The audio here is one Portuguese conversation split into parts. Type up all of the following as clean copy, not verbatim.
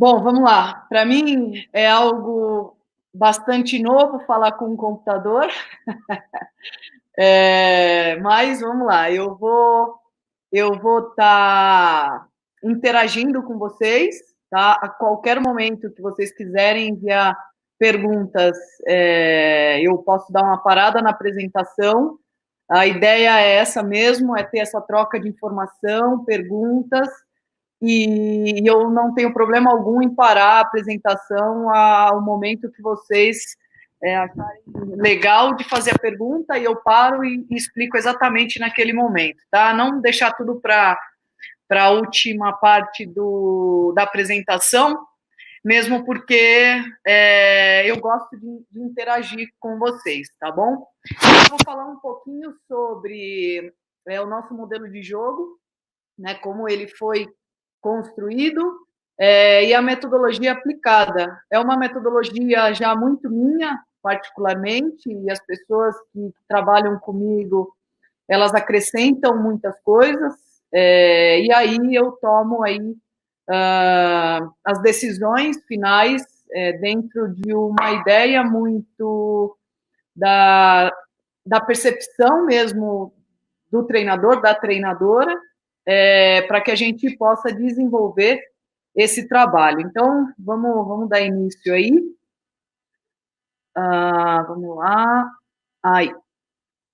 Bom, vamos lá. Para mim é algo bastante novo falar com um computador, mas vamos lá. Eu vou estar interagindo com vocês, tá? A qualquer momento que vocês quiserem enviar perguntas, eu posso dar uma parada na apresentação. A ideia é essa mesmo, é ter essa troca de informação, perguntas, e eu não tenho problema algum em parar a apresentação ao momento que vocês acharem legal de fazer a pergunta, e eu paro e explico exatamente naquele momento, tá? Não deixar tudo para a última parte da apresentação, mesmo porque eu gosto de interagir com vocês, tá bom? Eu vou falar um pouquinho sobre o nosso modelo de jogo, né, como ele foi construído, e a metodologia aplicada. É uma metodologia já muito minha, particularmente, e as pessoas que trabalham comigo, elas acrescentam muitas coisas, e aí eu tomo aí as decisões finais dentro de uma ideia muito da percepção mesmo do treinador, da treinadora, para que a gente possa desenvolver esse trabalho. Então, vamos dar início aí. Vamos lá. Aí.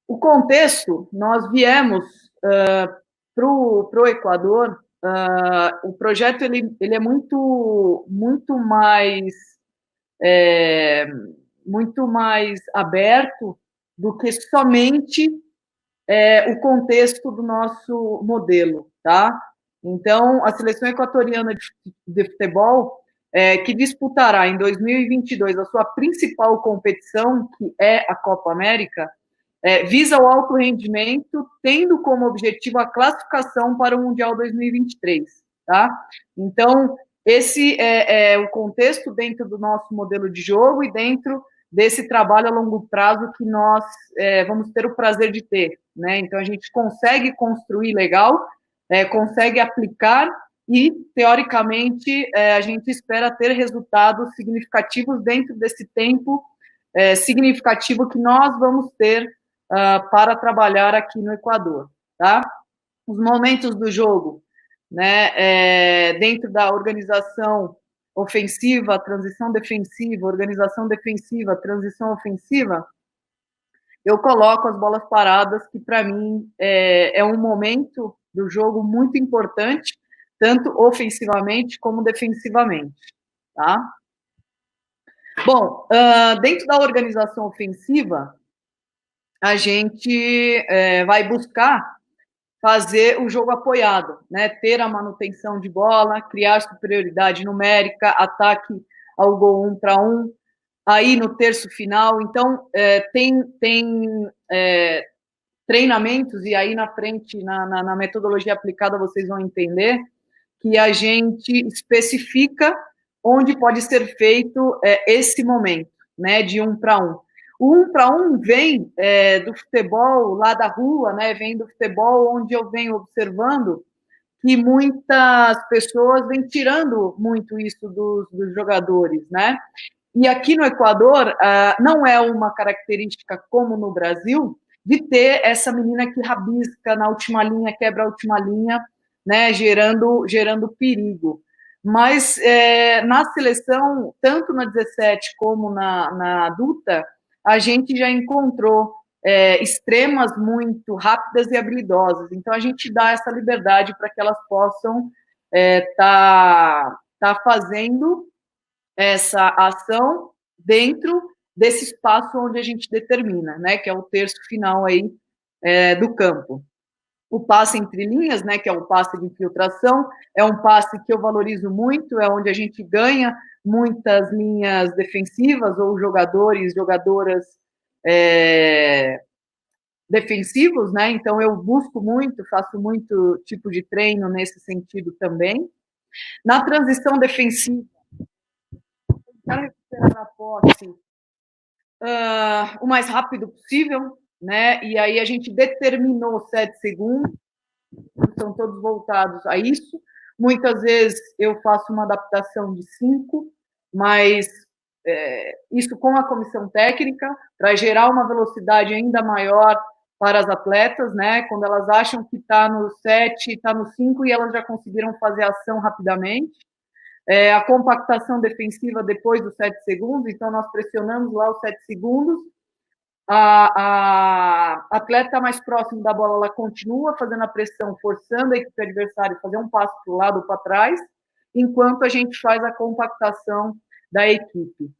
O contexto, nós viemos para o Equador, o projeto ele é muito mais aberto do que somente o contexto do nosso modelo, tá? Então, a seleção equatoriana de futebol, que disputará em 2022 a sua principal competição, que é a Copa América, visa o alto rendimento, tendo como objetivo a classificação para o Mundial 2023, tá? Então, esse é o contexto dentro do nosso modelo de jogo e dentro desse trabalho a longo prazo que nós vamos ter o prazer de ter, né? Então, a gente consegue construir legal, consegue aplicar e, teoricamente, a gente espera ter resultados significativos dentro desse tempo significativo que nós vamos ter para trabalhar aqui no Equador, tá? Os momentos do jogo, né, dentro da organização ofensiva, transição defensiva, organização defensiva, transição ofensiva, eu coloco as bolas paradas, que para mim é um momento do jogo muito importante, tanto ofensivamente como defensivamente, tá? Bom, dentro da organização ofensiva, a gente vai buscar fazer o jogo apoiado, né? Ter a manutenção de bola, criar superioridade numérica, ataque ao gol 1-1, aí no terço final. Então, tem treinamentos, e aí na frente, na metodologia aplicada, vocês vão entender, que a gente especifica onde pode ser feito esse momento, né, de 1-1. O 1-1 vem do futebol lá da rua, né, vem do futebol onde eu venho observando que muitas pessoas vêm tirando muito isso dos jogadores, né? E aqui no Equador, não é uma característica como no Brasil, de ter essa menina que rabisca na última linha, quebra a última linha, né, gerando perigo. Mas na seleção, tanto na 17 como na adulta, a gente já encontrou extremas muito rápidas e habilidosas. Então, a gente dá essa liberdade para que elas possam tá fazendo essa ação dentro desse espaço onde a gente determina, né, que é o terço final aí do campo. O passe entre linhas, né, que é o passe de infiltração, é um passe que eu valorizo muito, é onde a gente ganha muitas linhas defensivas ou jogadores, jogadoras defensivos, né, então eu busco muito, faço muito tipo de treino nesse sentido também. Na transição defensiva, para recuperar a posse o mais rápido possível, né? E aí a gente determinou 7 segundos, são todos voltados a isso. Muitas vezes eu faço uma adaptação de 5, mas isso com a comissão técnica, para gerar uma velocidade ainda maior para as atletas, né? Quando elas acham que está no 7, está no 5 e elas já conseguiram fazer a ação rapidamente. A compactação defensiva depois dos 7 segundos, então nós pressionamos lá os 7 segundos, a atleta mais próximo da bola, ela continua fazendo a pressão, forçando a equipe adversária a fazer um passo para o lado ou para trás, enquanto a gente faz a compactação da equipe.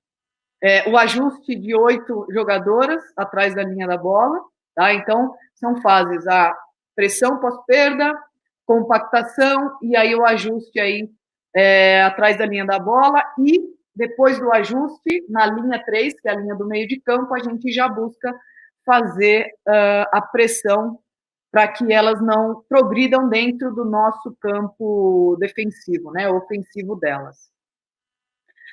O ajuste de 8 jogadoras atrás da linha da bola, tá? Então, são fases, a pressão pós-perda, compactação, e aí o ajuste aí atrás da linha da bola, e depois do ajuste, na linha 3, que é a linha do meio de campo, a gente já busca fazer a pressão para que elas não progridam dentro do nosso campo defensivo, né, ofensivo delas.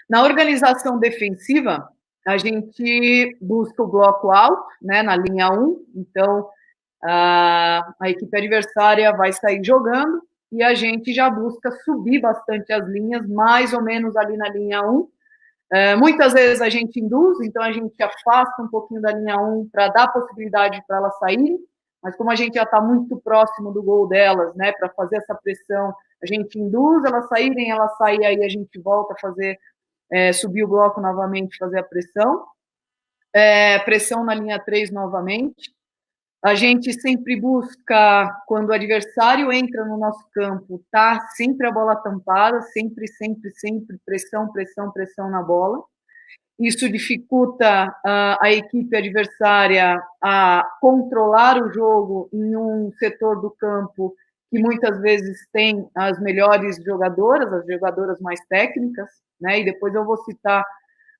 Na organização defensiva, a gente busca o bloco alto, né, na linha 1, então a equipe adversária vai sair jogando e a gente já busca subir bastante as linhas, mais ou menos ali na linha 1. Muitas vezes a gente induz, então a gente afasta um pouquinho da linha 1 para dar possibilidade para elas saírem, mas como a gente já está muito próximo do gol delas, né, para fazer essa pressão, a gente induz elas saírem, elas saem, aí a gente volta a fazer, subir o bloco novamente, fazer a pressão. Pressão na linha 3 novamente. A gente sempre busca, quando o adversário entra no nosso campo, tá sempre a bola tampada, sempre, pressão, pressão, pressão na bola. Isso dificulta a equipe adversária a controlar o jogo em um setor do campo que muitas vezes tem as melhores jogadoras, as jogadoras mais técnicas, né? E depois eu vou citar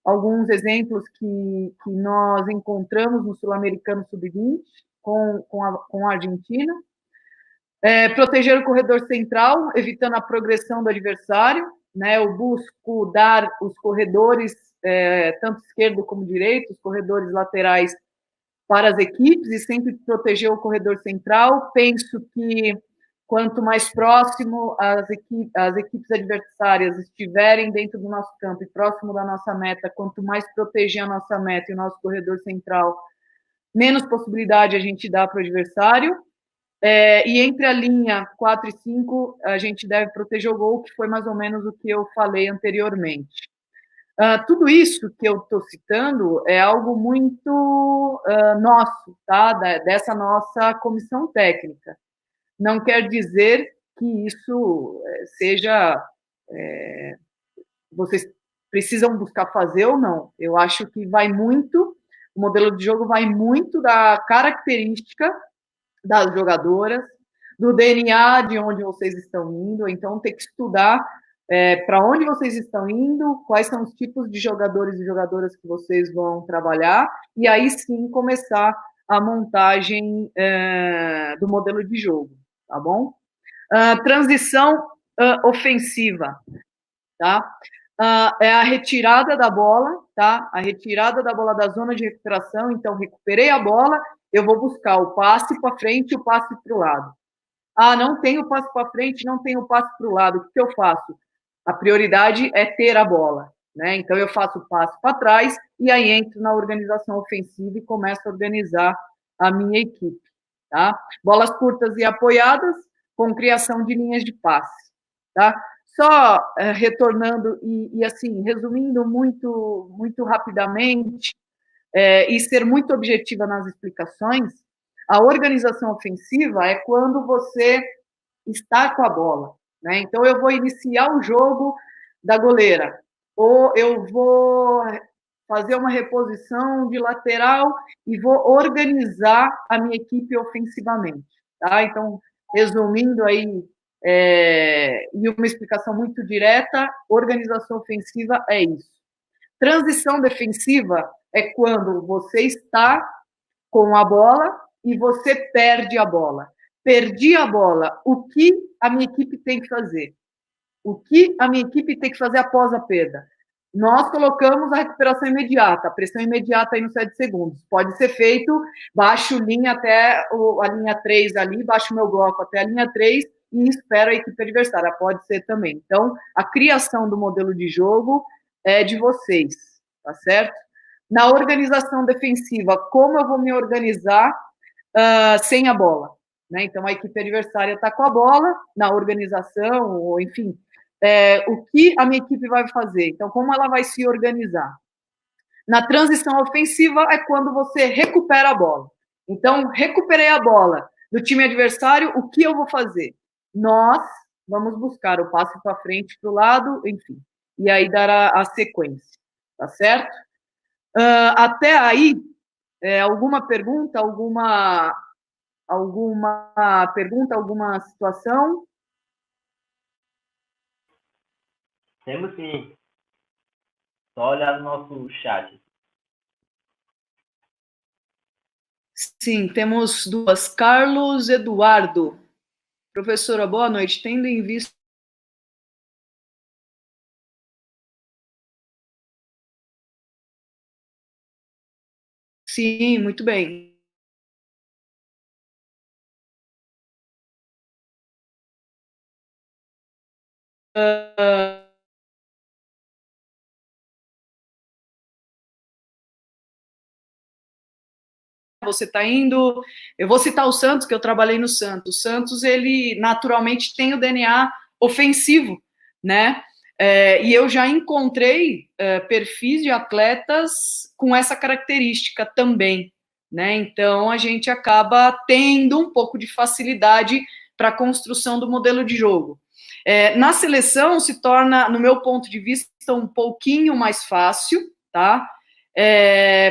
alguns exemplos que nós encontramos no Sul-Americano Sub-20 com a Argentina. Proteger o corredor central, evitando a progressão do adversário, né? Eu busco dar os corredores, tanto esquerdo como direito, os corredores laterais para as equipes e sempre proteger o corredor central. Penso que quanto mais próximo as equipes adversárias estiverem dentro do nosso campo e próximo da nossa meta, quanto mais proteger a nossa meta e o nosso corredor central, menos possibilidade a gente dá para o adversário. E entre a linha 4 e 5, a gente deve proteger o gol, que foi mais ou menos o que eu falei anteriormente. Tudo isso que eu estou citando é algo muito nosso, tá? Dessa nossa comissão técnica. Não quer dizer que isso seja... vocês precisam buscar fazer ou não. Eu acho que vai muito... O modelo de jogo vai muito da característica das jogadoras, do DNA de onde vocês estão indo, então tem que estudar para onde vocês estão indo, quais são os tipos de jogadores e jogadoras que vocês vão trabalhar, e aí sim começar a montagem do modelo de jogo, tá bom? Transição ofensiva, tá? É a retirada da bola, tá? A retirada da bola da zona de recuperação, então recuperei a bola, eu vou buscar o passe para frente e o passe para o lado. Não tenho passe para frente, não tenho passe para o lado, o que eu faço? A prioridade é ter a bola, né? Então eu faço o passe para trás e aí entro na organização ofensiva e começo a organizar a minha equipe, tá? Bolas curtas e apoiadas com criação de linhas de passe, tá? Só retornando e assim, resumindo muito rapidamente, e ser muito objetiva nas explicações, a organização ofensiva é quando você está com a bola, né? Então, eu vou iniciar o jogo da goleira, ou eu vou fazer uma reposição de lateral e vou organizar a minha equipe ofensivamente, tá? Então, resumindo aí, e uma explicação muito direta, organização ofensiva é isso. Transição defensiva é quando você está com a bola e você perde a bola. Perdi a bola, o que a minha equipe tem que fazer? O que a minha equipe tem que fazer após a perda? Nós colocamos a recuperação imediata, a pressão imediata aí nos 7 segundos. Pode ser feito, baixo linha até a linha 3 ali, baixo meu bloco até a linha 3 e espero a equipe adversária, pode ser também. Então, a criação do modelo de jogo é de vocês, tá certo? Na organização defensiva, como eu vou me organizar sem a bola? Né? Então, a equipe adversária está com a bola na organização, ou enfim, o que a minha equipe vai fazer? Então, como ela vai se organizar? Na transição ofensiva é quando você recupera a bola. Então, recuperei a bola do time adversário, o que eu vou fazer? Nós vamos buscar o passe para frente, para o lado, enfim. E aí dar a sequência, tá certo? Até aí, alguma pergunta, alguma situação? Temos sim. Só olhar no nosso chat. Sim, temos duas. Carlos Eduardo. Professora, boa noite. Tendo em vista. Sim, muito bem. Você está indo. Eu vou citar o Santos, que eu trabalhei no Santos. O Santos, ele naturalmente tem o DNA ofensivo, né? E eu já encontrei perfis de atletas com essa característica também, né? Então a gente acaba tendo um pouco de facilidade para a construção do modelo de jogo. Na seleção se torna, no meu ponto de vista, um pouquinho mais fácil, tá?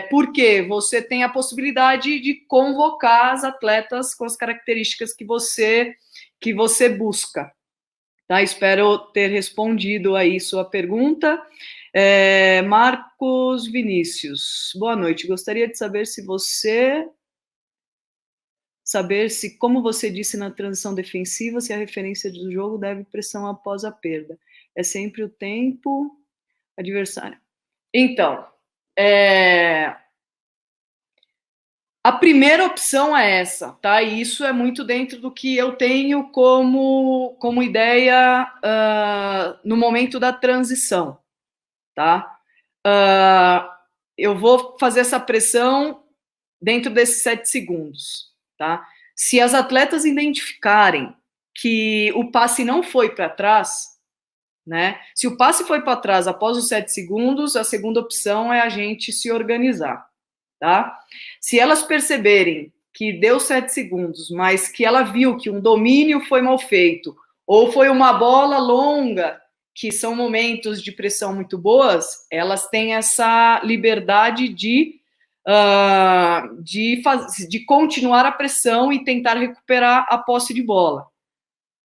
Porque você tem a possibilidade de convocar as atletas com as características que você busca. Tá? Espero ter respondido aí sua pergunta. Marcos Vinícius, boa noite. Gostaria de saber como você disse na transição defensiva, se a referência do jogo deve pressão após a perda. É sempre o tempo adversário. Então, a primeira opção é essa, tá? E isso é muito dentro do que eu tenho como ideia no momento da transição, tá? Eu vou fazer essa pressão dentro desses 7 segundos, tá? Se as atletas identificarem que o passe não foi para trás, né? Se o passe foi para trás após os 7 segundos, a segunda opção é a gente se organizar, tá? Se elas perceberem que deu 7 segundos, mas que ela viu que um domínio foi mal feito, ou foi uma bola longa, que são momentos de pressão muito boas, elas têm essa liberdade de continuar a pressão e tentar recuperar a posse de bola,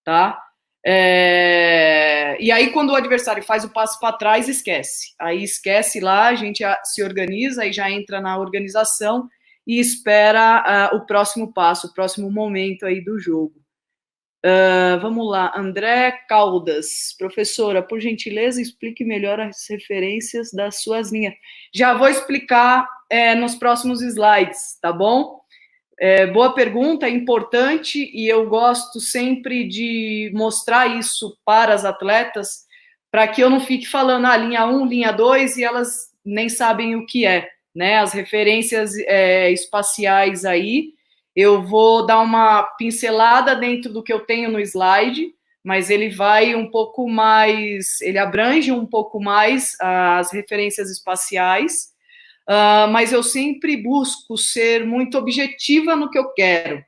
tá? E aí, quando o adversário faz o passo para trás, esquece. Aí esquece lá, a gente se organiza e já entra na organização e espera o próximo passo, o próximo momento aí do jogo. Vamos lá, André Caldas. Professora, por gentileza, explique melhor as referências das suas linhas. Já vou explicar nos próximos slides, tá bom? Boa pergunta, é importante, e eu gosto sempre de mostrar isso para as atletas, para que eu não fique falando linha 1, linha 2, e elas nem sabem o que é, né? As referências espaciais aí, eu vou dar uma pincelada dentro do que eu tenho no slide, mas ele vai um pouco mais, ele abrange um pouco mais as referências espaciais, mas eu sempre busco ser muito objetiva no que eu quero,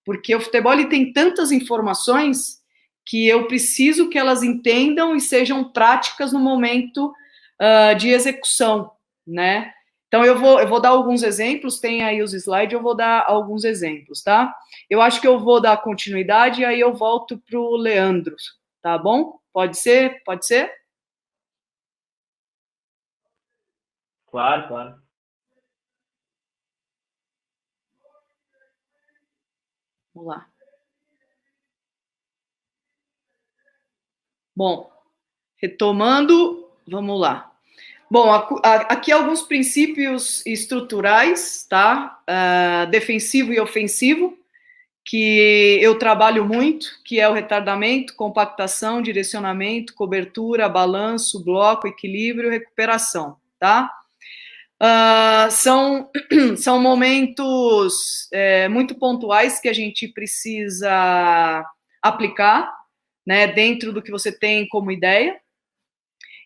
porque o futebol ele tem tantas informações que eu preciso que elas entendam e sejam práticas no momento de execução, né? Então, eu vou dar alguns exemplos, tem aí os slides, eu vou dar alguns exemplos, tá? Eu acho que eu vou dar continuidade e aí eu volto para o Leandro, tá bom? Pode ser? Pode ser? Claro, claro. Vamos lá. Bom, retomando, vamos lá. Bom, aqui alguns princípios estruturais, tá? Defensivo e ofensivo, que eu trabalho muito, que é o retardamento, compactação, direcionamento, cobertura, balanço, bloco, equilíbrio, recuperação, tá? São momentos muito pontuais que a gente precisa aplicar, né, dentro do que você tem como ideia.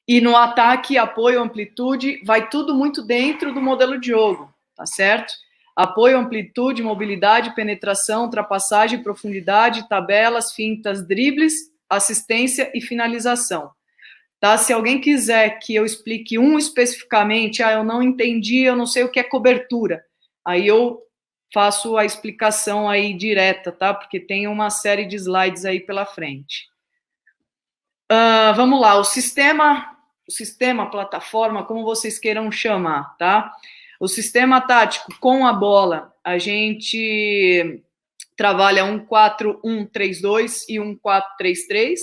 E no ataque, apoio, amplitude, vai tudo muito dentro do modelo de jogo, tá certo? Apoio, amplitude, mobilidade, penetração, ultrapassagem, profundidade, tabelas, fintas, dribles, assistência e finalização. Tá? Se alguém quiser que eu explique um especificamente, eu não entendi, eu não sei o que é cobertura, aí eu faço a explicação aí direta, tá? Porque tem uma série de slides aí pela frente. Vamos lá, o sistema, plataforma, como vocês queiram chamar, tá? O sistema tático com a bola, a gente trabalha 1-4-1-3-2 e 1-4-3-3.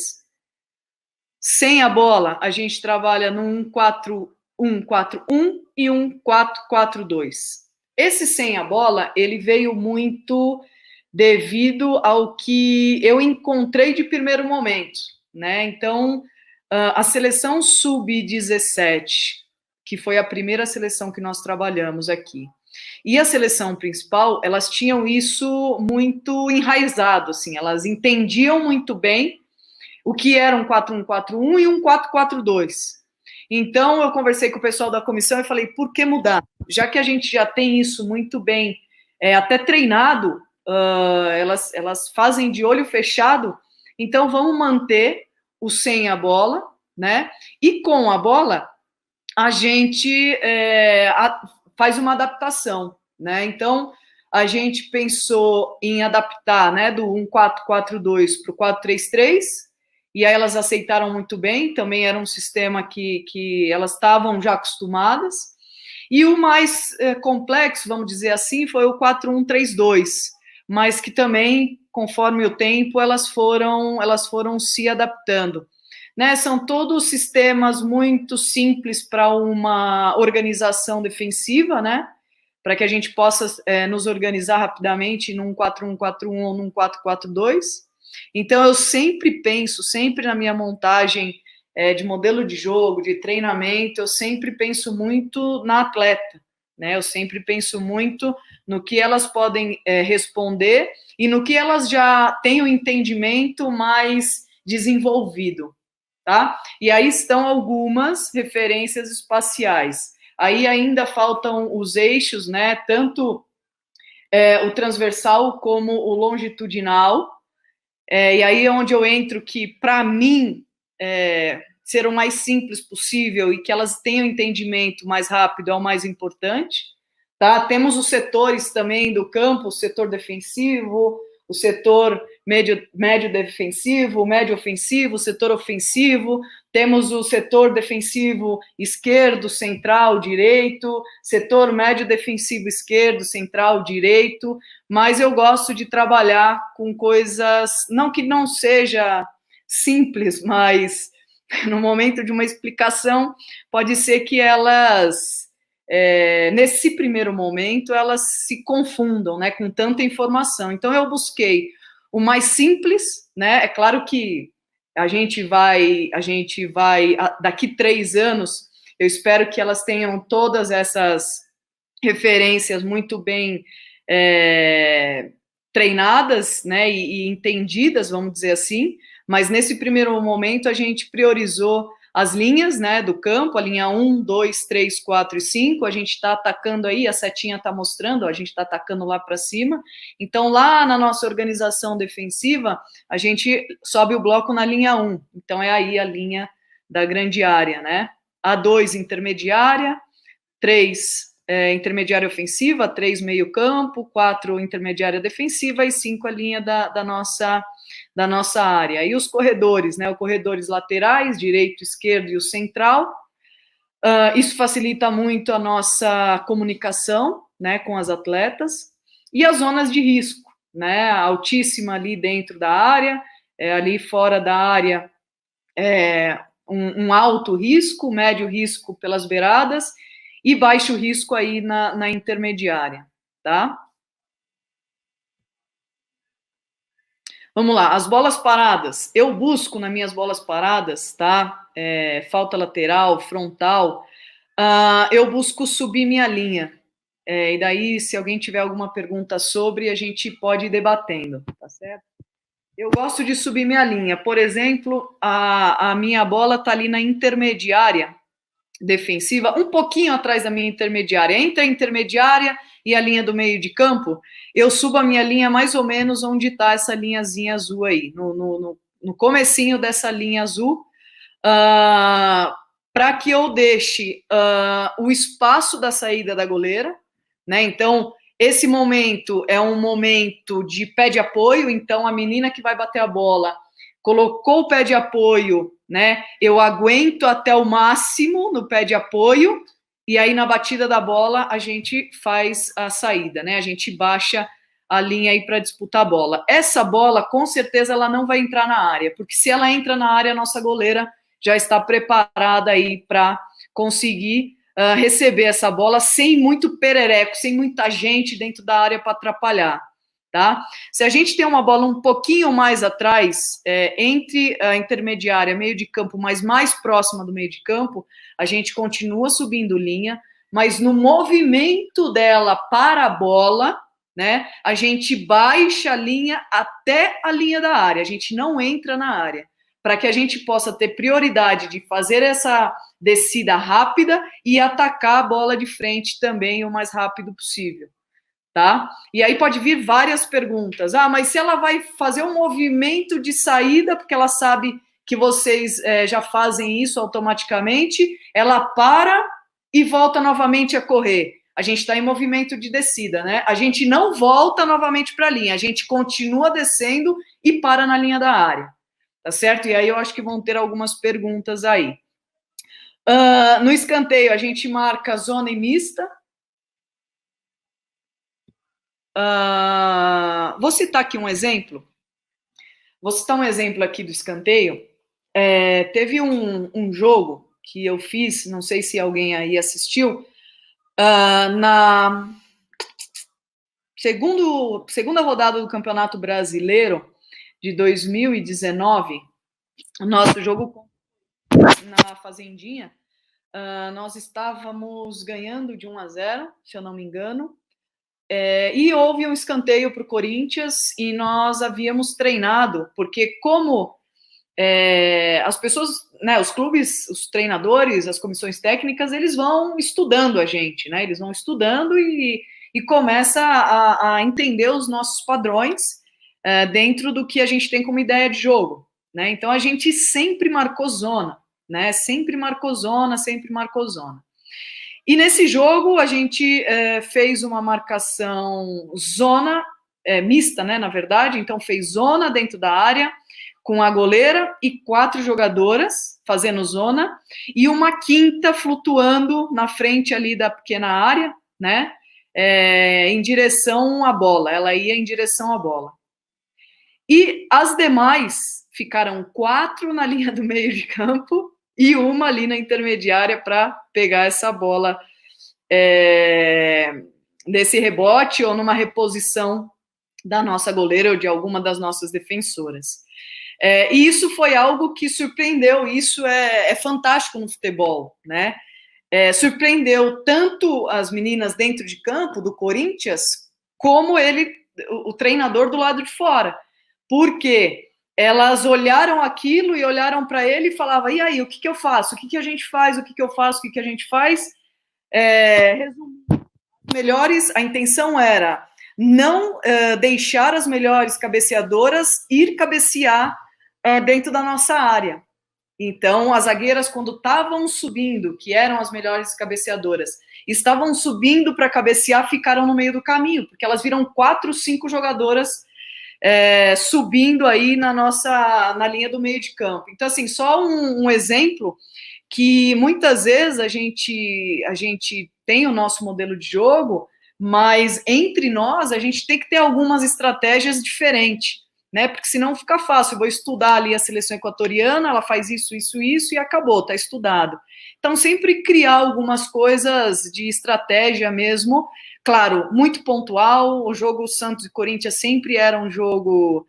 Sem a bola, a gente trabalha no 1-4-1-4-1 e 1-4-4-2. Esse sem a bola, ele veio muito devido ao que eu encontrei de primeiro momento, né? Então, a seleção sub-17, que foi a primeira seleção que nós trabalhamos aqui, e a seleção principal, elas tinham isso muito enraizado, assim, elas entendiam muito bem o que era um 4-1-4-1 e um 4-4-2. Então, eu conversei com o pessoal da comissão e falei, por que mudar? Já que a gente já tem isso muito bem, até treinado, elas fazem de olho fechado, então vamos manter o sem a bola, né? E com a bola, a gente faz uma adaptação, né? Então, a gente pensou em adaptar, né, do 1-4-4-2 para o 4-3-3, e aí elas aceitaram muito bem, também era um sistema que elas estavam já acostumadas. E o mais complexo, vamos dizer assim, foi o 4-1-3-2, mas que também, conforme o tempo, elas foram se adaptando. Né, são todos sistemas muito simples para uma organização defensiva, né? Para que a gente possa nos organizar rapidamente num 4-1-4-1 ou num 4-4-2. Então, eu sempre penso, sempre na minha montagem de modelo de jogo, de treinamento, eu sempre penso muito na atleta, né? Eu sempre penso muito no que elas podem responder e no que elas já têm o entendimento mais desenvolvido, tá? E aí estão algumas referências espaciais. Aí ainda faltam os eixos, né? Tanto o transversal como o longitudinal. E aí é onde eu entro que, para mim, ser o mais simples possível e que elas tenham entendimento mais rápido é o mais importante. Tá? Temos os setores também do campo, o setor defensivo, o setor médio defensivo, o médio ofensivo, o setor ofensivo, temos o setor defensivo esquerdo, central, direito, setor médio defensivo esquerdo, central, direito, mas eu gosto de trabalhar com coisas, não que não seja simples, mas no momento de uma explicação, pode ser que elas, nesse primeiro momento, elas se confundam, né, com tanta informação. Então, eu busquei o mais simples, né, é claro que a gente vai, daqui 3 anos, eu espero que elas tenham todas essas referências muito bem treinadas, né, e entendidas, vamos dizer assim, mas nesse primeiro momento a gente priorizou as linhas, né, do campo, a linha 1, 2, 3, 4 e 5, a gente está atacando aí, a setinha está mostrando, a gente está atacando lá para cima, então lá na nossa organização defensiva, a gente sobe o bloco na linha 1, então é aí a linha da grande área, né, A2 intermediária, 3 intermediária ofensiva, 3 meio campo, 4 intermediária defensiva e 5 a linha da nossa área. E os corredores, né? Os corredores laterais, direito, esquerdo e o central. Isso facilita muito a nossa comunicação, né, com as atletas. E as zonas de risco, né? Altíssima ali dentro da área, ali fora da área, um alto risco, médio risco pelas beiradas e baixo risco aí na intermediária, tá? Vamos lá, as bolas paradas. Eu busco nas minhas bolas paradas, tá? Falta lateral, frontal. Eu busco subir minha linha. E daí, se alguém tiver alguma pergunta sobre, a gente pode ir debatendo, tá certo? Eu gosto de subir minha linha. Por exemplo, a minha bola tá ali na intermediária defensiva, um pouquinho atrás da minha intermediária. Entre a intermediária e a linha do meio de campo, eu subo a minha linha mais ou menos onde está essa linhazinha azul aí, no comecinho dessa linha azul, para que eu deixe o espaço da saída da goleira, né? Então, esse momento é um momento de pé de apoio, então a menina que vai bater a bola colocou o pé de apoio, né? Eu aguento até o máximo no pé de apoio, e aí na batida da bola a gente faz a saída, né? A gente baixa a linha aí para disputar a bola. Essa bola, com certeza, ela não vai entrar na área, porque se ela entra na área, a nossa goleira já está preparada aí para conseguir receber essa bola sem muito perereco, sem muita gente dentro da área para atrapalhar. Tá? Se a gente tem uma bola um pouquinho mais atrás, entre a intermediária, meio de campo, mas mais próxima do meio de campo, a gente continua subindo linha, mas no movimento dela para a bola, né, a gente baixa a linha até a linha da área, a gente não entra na área, para que a gente possa ter prioridade de fazer essa descida rápida e atacar a bola de frente também o mais rápido possível. Tá? E aí pode vir várias perguntas. Mas se ela vai fazer um movimento de saída, porque ela sabe que vocês já fazem isso automaticamente, ela para e volta novamente a correr. A gente está em movimento de descida, né? A gente não volta novamente para a linha, a gente continua descendo e para na linha da área, tá certo? E aí eu acho que vão ter algumas perguntas aí. No escanteio, a gente marca zona e mista. Vou citar aqui um exemplo. Vou citar um exemplo aqui do escanteio. Teve um jogo que eu fiz, não sei se alguém aí assistiu, na segunda rodada do Campeonato Brasileiro de 2019, nosso jogo na Fazendinha, nós estávamos ganhando de 1-0, se eu não me engano, e houve um escanteio para o Corinthians e nós havíamos treinado, porque como as pessoas, né, os clubes, os treinadores, as comissões técnicas, eles vão estudando a gente, né? Eles vão estudando e começa a entender os nossos padrões dentro do que a gente tem como ideia de jogo, né? Então a gente sempre marcou zona, né? Sempre marcou zona, sempre marcou zona. E nesse jogo a gente fez uma marcação zona mista, né? Na verdade, então fez zona dentro da área com a goleira e 4 jogadoras fazendo zona, e uma quinta flutuando na frente ali da pequena área, né, em direção à bola, ela ia em direção à bola. E as demais ficaram 4 na linha do meio de campo e uma ali na intermediária para pegar essa bola nesse rebote ou numa reposição da nossa goleira ou de alguma das nossas defensoras. E isso foi algo que surpreendeu, isso é fantástico no futebol, né? Surpreendeu tanto as meninas dentro de campo do Corinthians, como o treinador do lado de fora, porque elas olharam aquilo e olharam para ele e falavam, e aí, o que eu faço? O que a gente faz? O que eu faço? O que a gente faz? Resumindo, melhores, a intenção era não deixar as melhores cabeceadoras ir cabecear dentro da nossa área. Então, as zagueiras, quando estavam subindo, que eram as melhores cabeceadoras, estavam subindo para cabecear, ficaram no meio do caminho, porque elas viram 4, 5 jogadoras subindo aí na linha do meio de campo. Então, assim, só um exemplo que muitas vezes a gente tem o nosso modelo de jogo, mas entre nós a gente tem que ter algumas estratégias diferentes, né? Porque senão fica fácil, eu vou estudar ali a seleção equatoriana, ela faz isso, isso, isso e acabou, tá estudado. Então sempre criar algumas coisas de estratégia mesmo, claro, muito pontual. O jogo Santos e Corinthians sempre era um jogo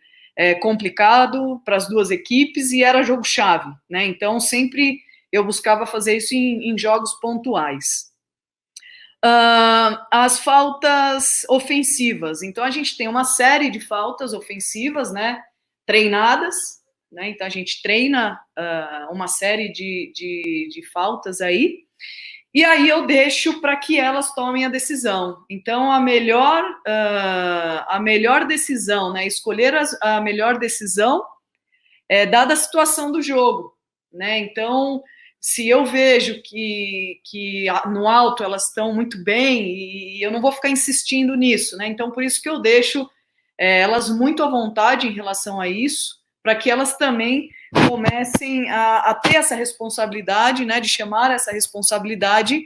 complicado para as duas equipes e era jogo-chave, né? Então, sempre eu buscava fazer isso em jogos pontuais. As faltas ofensivas. Então, a gente tem uma série de faltas ofensivas, né? Treinadas, né? Então, a gente treina uma série de faltas aí. E aí eu deixo para que elas tomem a decisão. Então, a melhor decisão, né? Escolher a melhor decisão dada a situação do jogo, né? Então, se eu vejo que no alto elas estão muito bem, e eu não vou ficar insistindo nisso, né? Então, por isso que eu deixo elas muito à vontade em relação a isso, para que elas também comecem a ter essa responsabilidade, né? De chamar essa responsabilidade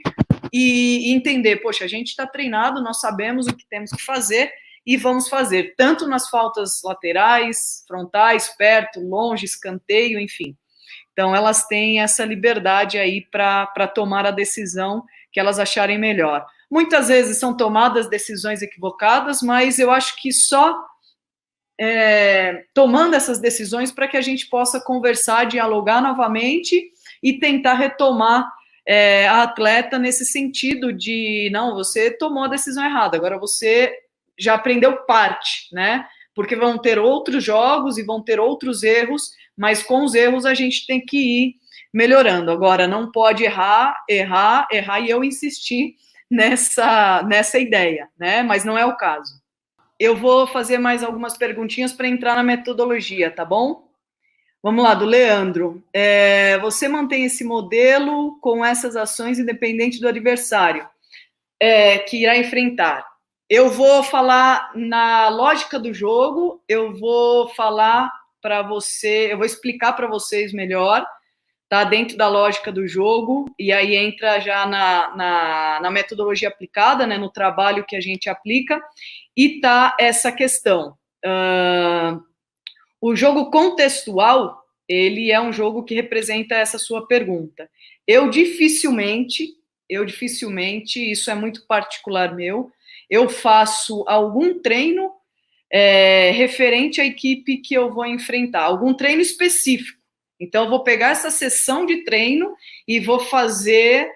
e entender, poxa, a gente está treinado, nós sabemos o que temos que fazer e vamos fazer, tanto nas faltas laterais, frontais, perto, longe, escanteio, enfim. Então, elas têm essa liberdade aí para tomar a decisão que elas acharem melhor. Muitas vezes são tomadas decisões equivocadas, mas eu acho que só tomando essas decisões para que a gente possa conversar, dialogar novamente e tentar retomar a atleta nesse sentido de, não, você tomou a decisão errada, agora você já aprendeu parte, né? Porque vão ter outros jogos e vão ter outros erros, mas com os erros a gente tem que ir melhorando. Agora, não pode errar, e eu insistir nessa ideia, né? Mas não é o caso. Eu vou fazer mais algumas perguntinhas para entrar na metodologia, tá bom? Vamos lá, do Leandro. Você mantém esse modelo com essas ações independente do adversário que irá enfrentar. Eu vou falar na lógica do jogo, eu vou falar para você, eu vou explicar para vocês melhor, tá? Dentro da lógica do jogo, e aí entra já na metodologia aplicada, né? No trabalho que a gente aplica, e tá essa questão. O jogo contextual, ele é um jogo que representa essa sua pergunta. Eu dificilmente, isso é muito particular meu, eu faço algum treino referente à equipe que eu vou enfrentar, algum treino específico. Então, eu vou pegar essa sessão de treino e vou fazer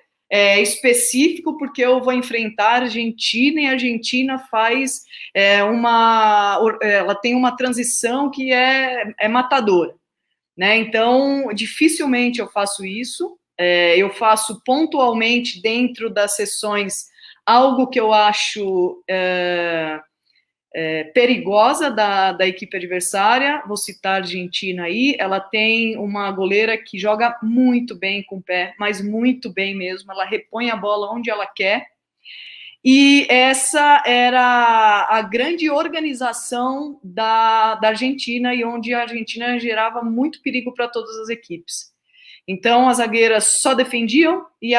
específico, porque eu vou enfrentar a Argentina, e a Argentina faz ela tem uma transição que é matadora, né? Então, dificilmente eu faço isso. Eu faço pontualmente dentro das sessões algo que eu acho perigosa da equipe adversária. Vou citar a Argentina aí, ela tem uma goleira que joga muito bem com o pé, mas muito bem mesmo, ela repõe a bola onde ela quer, e essa era a grande organização da Argentina, e onde a Argentina gerava muito perigo para todas as equipes. Então, as zagueiras só defendiam, e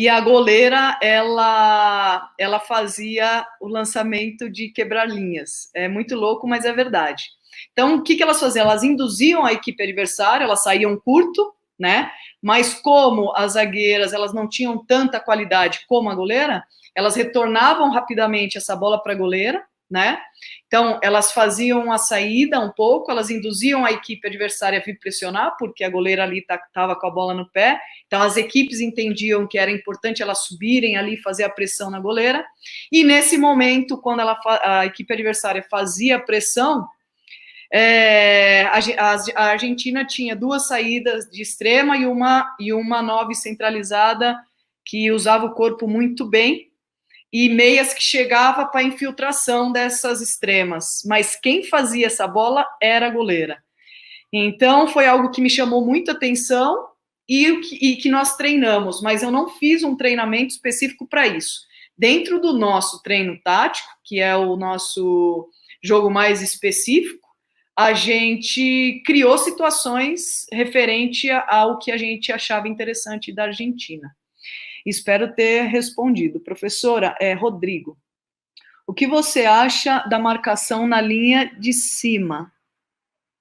a goleira, ela fazia o lançamento de quebrar linhas. É muito louco, mas é verdade. Então, o que elas faziam? Elas induziam a equipe adversária, elas saíam curto, né? Mas como as zagueiras, elas não tinham tanta qualidade como a goleira, elas retornavam rapidamente essa bola para a goleira, né? Então, elas faziam a saída um pouco, elas induziam a equipe adversária a vir pressionar, porque a goleira ali estava com a bola no pé. Então, as equipes entendiam que era importante elas subirem ali e fazer a pressão na goleira. E nesse momento, quando a equipe adversária fazia a pressão, a Argentina tinha duas saídas de extrema e uma 9 centralizada que usava o corpo muito bem, e meias que chegava para a infiltração dessas extremas, mas quem fazia essa bola era a goleira. Então, foi algo que me chamou muita atenção e que nós treinamos, mas eu não fiz um treinamento específico para isso. Dentro do nosso treino tático, que é o nosso jogo mais específico, a gente criou situações referente ao que a gente achava interessante da Argentina. Espero ter respondido. Professora, Rodrigo, o que você acha da marcação na linha de cima?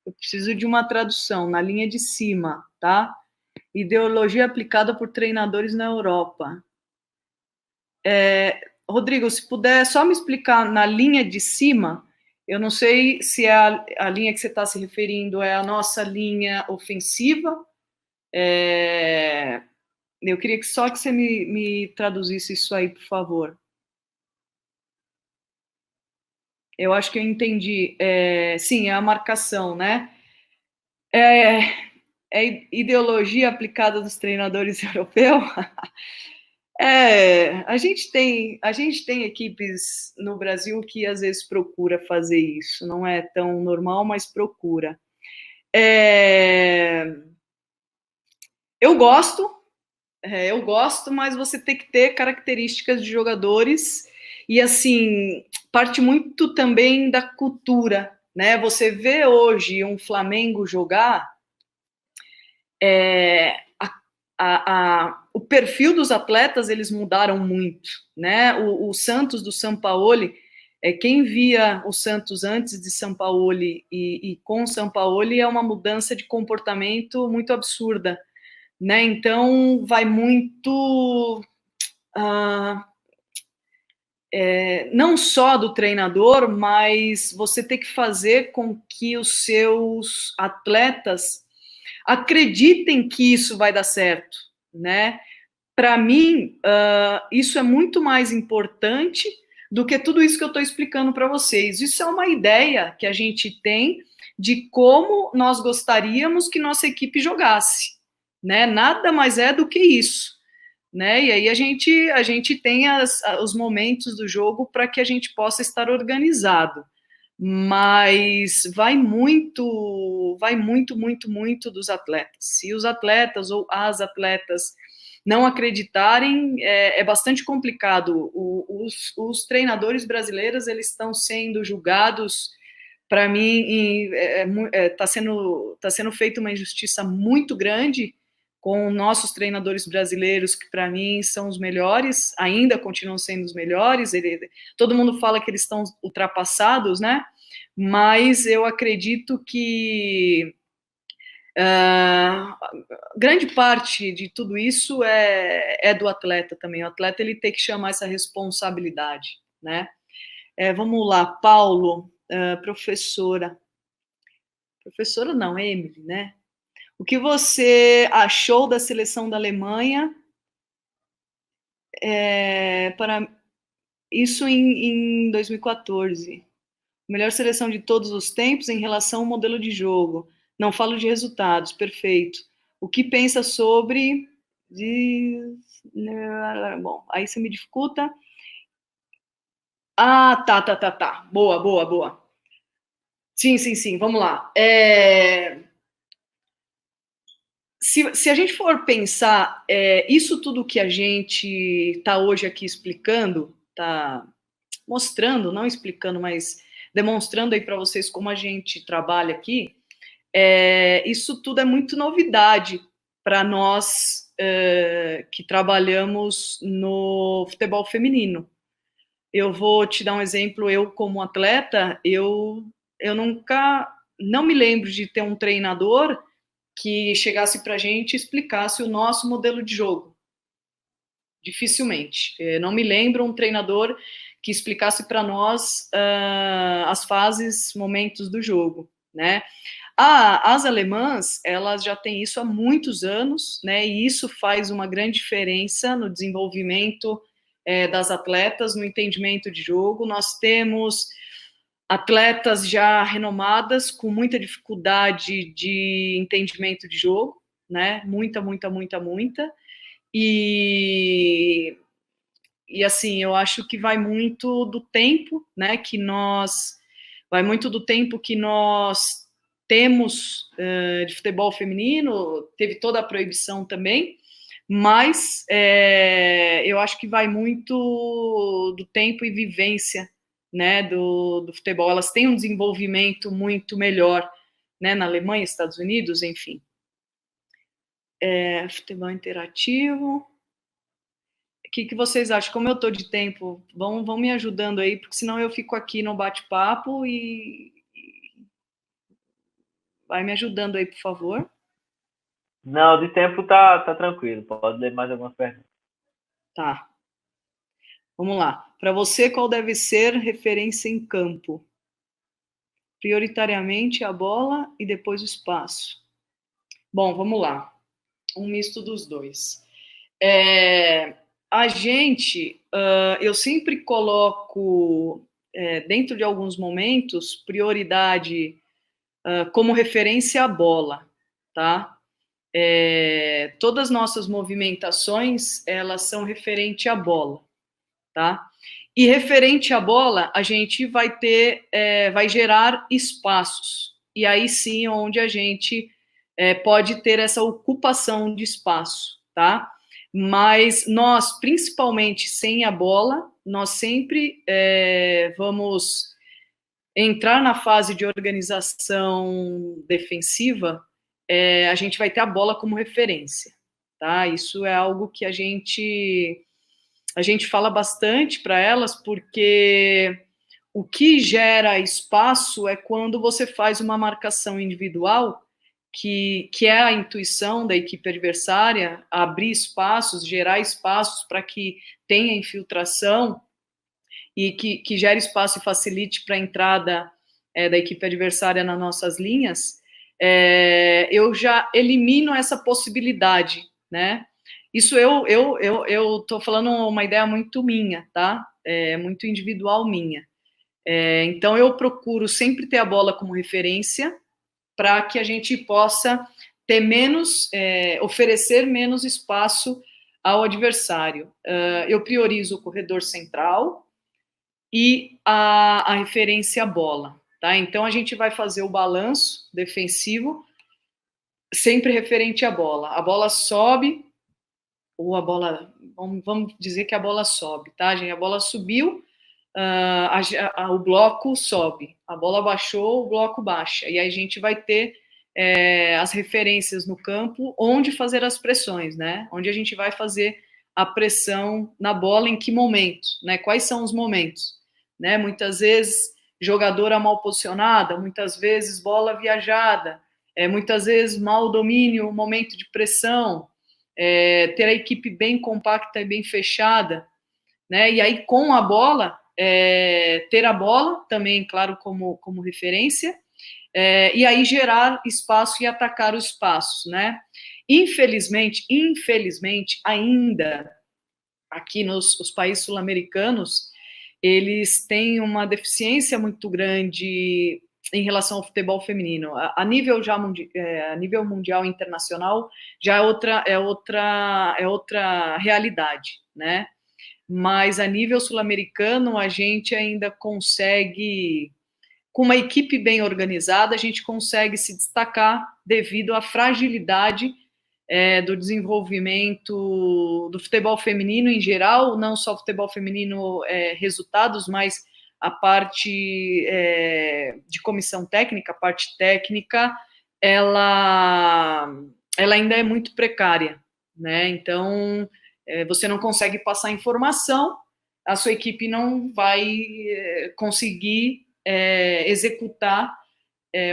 Eu preciso de uma tradução, na linha de cima, tá? Ideologia aplicada por treinadores na Europa. Rodrigo, se puder só me explicar na linha de cima, Eu não sei se a linha que você está se referindo é a nossa linha ofensiva. Eu queria só que você me traduzisse isso aí, por favor. Eu acho que eu entendi. Sim, é a marcação, né? É, é ideologia aplicada dos treinadores europeus? A gente tem equipes no Brasil que às vezes procura fazer isso. Não é tão normal, mas procura. É, eu gosto, eu gosto, mas você tem que ter características de jogadores e assim parte muito também da cultura, né? Você vê hoje um Flamengo jogar, o perfil dos atletas eles mudaram muito, né? O Santos do Sampaoli, quem via o Santos antes de Sampaoli e com Sampaoli é uma mudança de comportamento muito absurda, né? Então vai muito não só do treinador, mas você tem que fazer com que os seus atletas acreditem que isso vai dar certo, né? Para mim, isso é muito mais importante do que tudo isso que eu estou explicando para vocês. Isso é uma ideia que a gente tem de como nós gostaríamos que nossa equipe jogasse, né? Nada mais é do que isso, né? E aí a gente tem os momentos do jogo para que a gente possa estar organizado, mas vai muito, muito, muito dos atletas. Se os atletas ou as atletas não acreditarem, é bastante complicado. Os treinadores brasileiros eles estão sendo julgados, para mim, está sendo feita uma injustiça muito grande com nossos treinadores brasileiros, que para mim são os melhores, ainda continuam sendo os melhores. Todo mundo fala que eles estão ultrapassados, né? Mas eu acredito que grande parte de tudo isso é do atleta também. O atleta ele tem que chamar essa responsabilidade, né? Vamos lá, Paulo, professora. Professora não, Emily, né? O que você achou da seleção da Alemanha para isso em 2014? Melhor seleção de todos os tempos em relação ao modelo de jogo. Não falo de resultados, perfeito. O que pensa sobre... Bom, aí você me dificulta. Tá. Boa. Sim, vamos lá. Se a gente for pensar, isso tudo que a gente está hoje aqui explicando, está mostrando, não explicando, mas demonstrando aí para vocês como a gente trabalha aqui, isso tudo é muito novidade para nós que trabalhamos no futebol feminino. Eu vou te dar um exemplo, eu como atleta, eu nunca, não me lembro de ter um treinador que chegasse para a gente e explicasse o nosso modelo de jogo. Dificilmente. Não me lembro um treinador que explicasse para nós as fases, momentos do jogo, né? As alemãs, elas já têm isso há muitos anos, né? E isso faz uma grande diferença no desenvolvimento das atletas, no entendimento de jogo. Nós temos atletas já renomadas com muita dificuldade de entendimento de jogo, né? Muita. E assim, eu acho que vai muito do tempo, né? Vai muito do tempo que nós temos de futebol feminino, teve toda a proibição também, mas eu acho que vai muito do tempo e vivência, né, do futebol. Elas têm um desenvolvimento muito melhor, né, na Alemanha, Estados Unidos, enfim. Futebol interativo. O que vocês acham? Como eu estou de tempo, vão me ajudando aí, porque senão eu fico aqui no bate-papo e vai me ajudando aí, por favor. Não, de tempo tá tranquilo. Pode ler mais algumas perguntas. Tá. Vamos lá. Para você, qual deve ser referência em campo? prioritariamente a bola e depois o espaço. Bom, vamos lá. Um misto dos dois. A gente, eu sempre coloco, dentro de alguns momentos, prioridade como referência à bola, tá? Todas as nossas movimentações, elas são referente à bola, tá? E referente à bola, a gente vai ter, vai gerar espaços. E aí sim, onde a gente pode ter essa ocupação de espaço, tá? Mas nós, principalmente sem a bola, nós sempre vamos entrar na fase de organização defensiva, a gente vai ter a bola como referência, tá? Isso é algo que a gente fala bastante para elas, porque o que gera espaço é quando você faz uma marcação individual, que é a intuição da equipe adversária, abrir espaços, gerar espaços para que tenha infiltração e que gere espaço e facilite para a entrada da equipe adversária nas nossas linhas, eu já elimino essa possibilidade, né? Isso eu estou falando uma ideia muito minha, tá? Muito individual minha. Então eu procuro sempre ter a bola como referência para que a gente possa ter menos, oferecer menos espaço ao adversário. Eu priorizo o corredor central e a referência à bola, tá? Então a gente vai fazer o balanço defensivo sempre referente à bola. A bola sobe, ou a bola, vamos dizer que a bola sobe, tá, gente? A bola subiu, o bloco sobe. A bola baixou, o bloco baixa. E aí a gente vai ter as referências no campo onde fazer as pressões, né? Onde a gente vai fazer a pressão na bola, em que momento, né? Quais são os momentos, né? Muitas vezes jogadora mal posicionada, muitas vezes bola viajada, muitas vezes mau domínio, momento de pressão, ter a equipe bem compacta e bem fechada, né? E aí com a bola, ter a bola também, claro, como referência, e aí gerar espaço e atacar os espaços, né? Infelizmente, ainda aqui nos países sul-americanos, eles têm uma deficiência muito grande em relação ao futebol feminino. A nível já a nível mundial e internacional já é outra realidade, né? Mas a nível sul-americano a gente ainda consegue, com uma equipe bem organizada, a gente consegue se destacar devido à fragilidade do desenvolvimento do futebol feminino em geral, não só futebol feminino resultados, mas a parte de comissão técnica, a parte técnica, ela ainda é muito precária, né? Então, você não consegue passar informação, a sua equipe não vai conseguir executar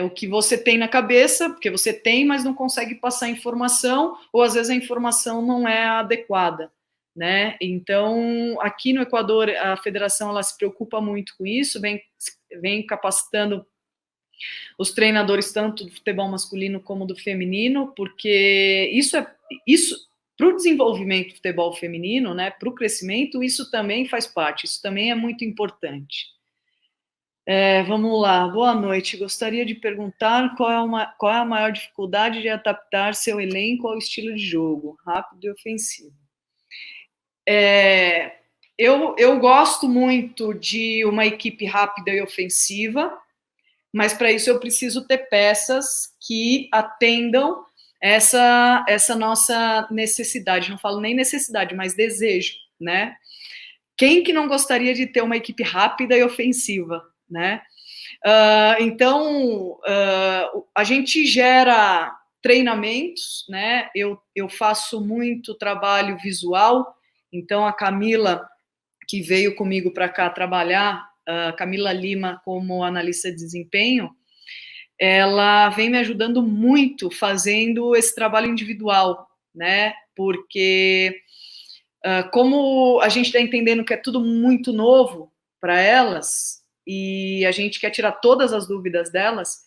o que você tem na cabeça, porque você tem, mas não consegue passar informação, ou às vezes a informação não é adequada, né? Então, aqui no Equador, a federação ela se preocupa muito com isso, vem capacitando os treinadores tanto do futebol masculino como do feminino, porque isso para o desenvolvimento do futebol feminino, né, para o crescimento, isso também faz parte, isso também é muito importante. Vamos lá, boa noite. Gostaria de perguntar qual é a maior dificuldade de adaptar seu elenco ao estilo de jogo, rápido e ofensivo. Eu gosto muito de uma equipe rápida e ofensiva, mas para isso eu preciso ter peças que atendam essa nossa necessidade. Não falo nem necessidade, mas desejo, né? Quem que não gostaria de ter uma equipe rápida e ofensiva, né? Então, a gente gera treinamentos, né? Eu faço muito trabalho visual, então a Camila, que veio comigo para cá trabalhar, a Camila Lima, como analista de desempenho, ela vem me ajudando muito fazendo esse trabalho individual, né? Porque como a gente está entendendo que é tudo muito novo para elas, e a gente quer tirar todas as dúvidas delas,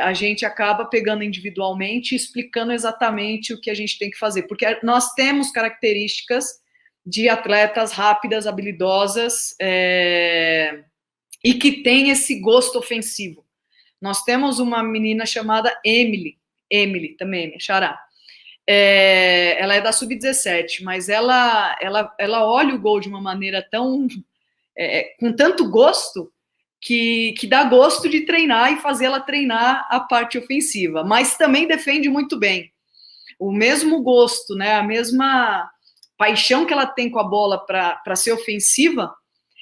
a gente acaba pegando individualmente e explicando exatamente o que a gente tem que fazer, porque nós temos características de atletas rápidas, habilidosas, e que tem esse gosto ofensivo. Nós temos uma menina chamada Emily também, minha xará. Ela é da Sub-17, mas ela olha o gol de uma maneira tão... com tanto gosto, que dá gosto de treinar e fazer ela treinar a parte ofensiva, mas também defende muito bem. O mesmo gosto, né, a mesma paixão que ela tem com a bola para ser ofensiva,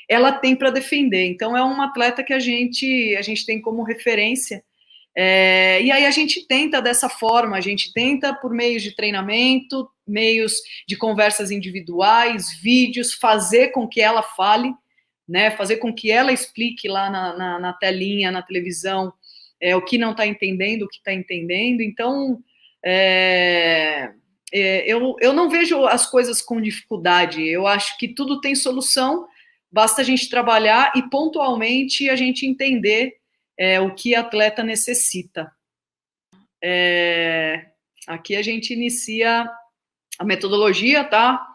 ela tem para defender. Então, é uma atleta que a gente tem como referência. E aí a gente tenta dessa forma, a gente tenta por meios de treinamento, meios de conversas individuais, vídeos, fazer com que ela fale, né, fazer com que ela explique lá na telinha, na televisão, o que não está entendendo, o que está entendendo. Então, eu não vejo as coisas com dificuldade, eu acho que tudo tem solução, basta a gente trabalhar e pontualmente a gente entender o que a atleta necessita. Aqui a gente inicia a metodologia, tá?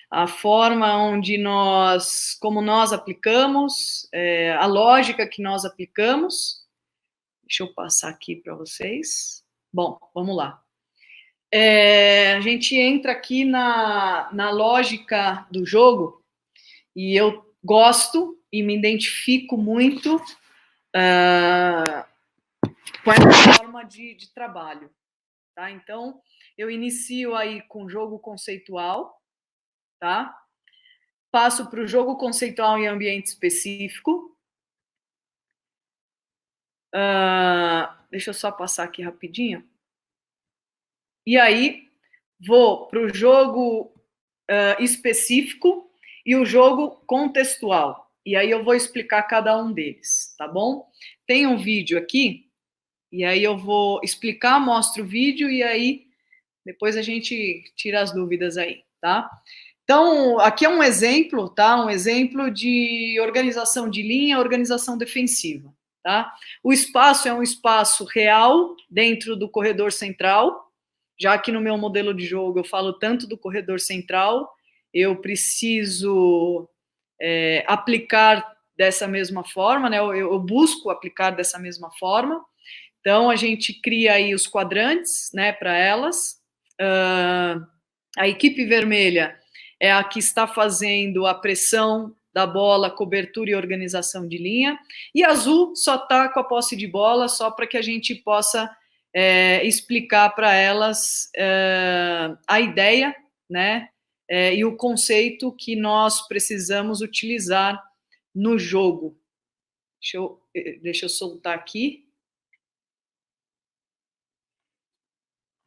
A forma onde como nós aplicamos, a lógica que nós aplicamos. Deixa eu passar aqui para vocês. Bom, vamos lá. A gente entra aqui na lógica do jogo, e eu gosto e me identifico muito com essa forma de trabalho, tá? Então, eu inicio aí com jogo conceitual, tá? Passo para o jogo conceitual em ambiente específico. Deixa eu só passar aqui rapidinho. E aí, vou para o jogo específico e o jogo contextual. E aí eu vou explicar cada um deles, tá bom? Tem um vídeo aqui, e aí eu vou explicar, mostro o vídeo, e aí depois a gente tira as dúvidas aí, tá? Então, aqui é um exemplo, tá? Um exemplo de organização de linha, organização defensiva, tá? O espaço é um espaço real dentro do corredor central, já que no meu modelo de jogo eu falo tanto do corredor central, eu preciso aplicar dessa mesma forma, né? Eu busco aplicar dessa mesma forma. Então, a gente cria aí os quadrantes, né, para elas. A equipe vermelha é a que está fazendo a pressão da bola, cobertura e organização de linha, e azul só está com a posse de bola, só para que a gente possa explicar para elas a ideia, né, e o conceito que nós precisamos utilizar no jogo. Deixa eu soltar aqui.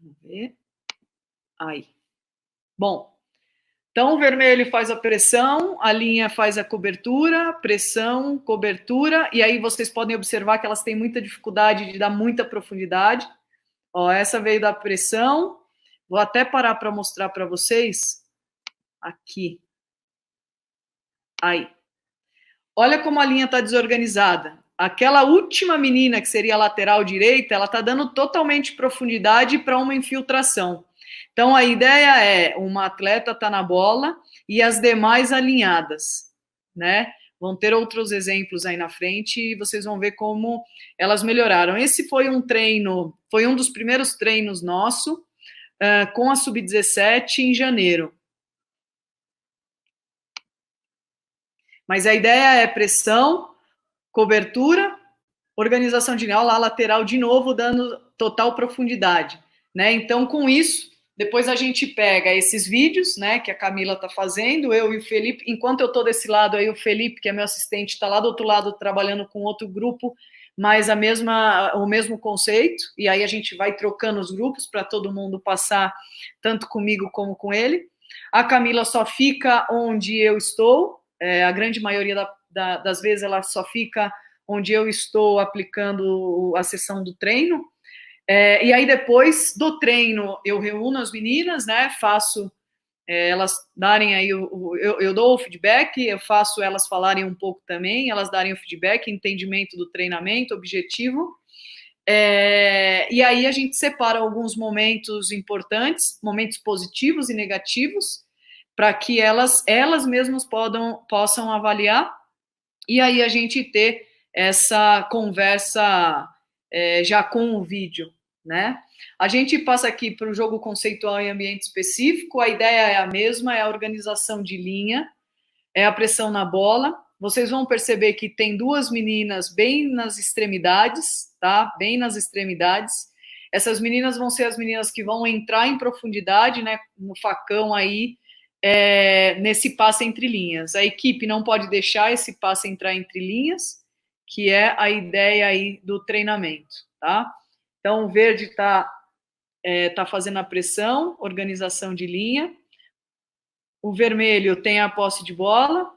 Vamos ver. Aí. Bom, então o vermelho faz a pressão, a linha faz a cobertura, pressão, cobertura, e aí vocês podem observar que elas têm muita dificuldade de dar muita profundidade. Ó, essa veio da pressão. Vou até parar para mostrar para vocês. Aqui. Aí. Olha como a linha está desorganizada. Aquela última menina, que seria a lateral direita, ela está dando totalmente profundidade para uma infiltração. Então, a ideia é uma atleta tá na bola e as demais alinhadas, né? Vão ter outros exemplos aí na frente e vocês vão ver como elas melhoraram. Esse foi um treino, foi um dos primeiros treinos nosso com a Sub-17 em janeiro. Mas a ideia é pressão, cobertura, organização de linha, lá lateral de novo, dando total profundidade, né? Então, com isso, depois a gente pega esses vídeos, né, que a Camila está fazendo, eu e o Felipe, enquanto eu estou desse lado aí, o Felipe, que é meu assistente, está lá do outro lado trabalhando com outro grupo, mas o mesmo conceito, e aí a gente vai trocando os grupos para todo mundo passar, tanto comigo como com ele. A Camila só fica onde eu estou, a grande maioria das vezes ela só fica onde eu estou aplicando a sessão do treino. E aí, depois do treino, eu reúno as meninas, né? Faço elas darem aí, eu dou o feedback, eu faço elas falarem um pouco também, elas darem o feedback, entendimento do treinamento, objetivo, e aí a gente separa alguns momentos importantes, momentos positivos e negativos, para que elas mesmas possam avaliar, e aí a gente ter essa conversa já com o vídeo, né? A gente passa aqui para o jogo conceitual em ambiente específico, a ideia é a mesma, é a organização de linha, é a pressão na bola. Vocês vão perceber que tem duas meninas bem nas extremidades, tá? Bem nas extremidades. Essas meninas vão ser as meninas que vão entrar em profundidade, né? No facão aí, nesse passe entre linhas. A equipe não pode deixar esse passe entrar entre linhas, que é a ideia aí do treinamento, tá? Então, o verde está fazendo a pressão, organização de linha. O vermelho tem a posse de bola.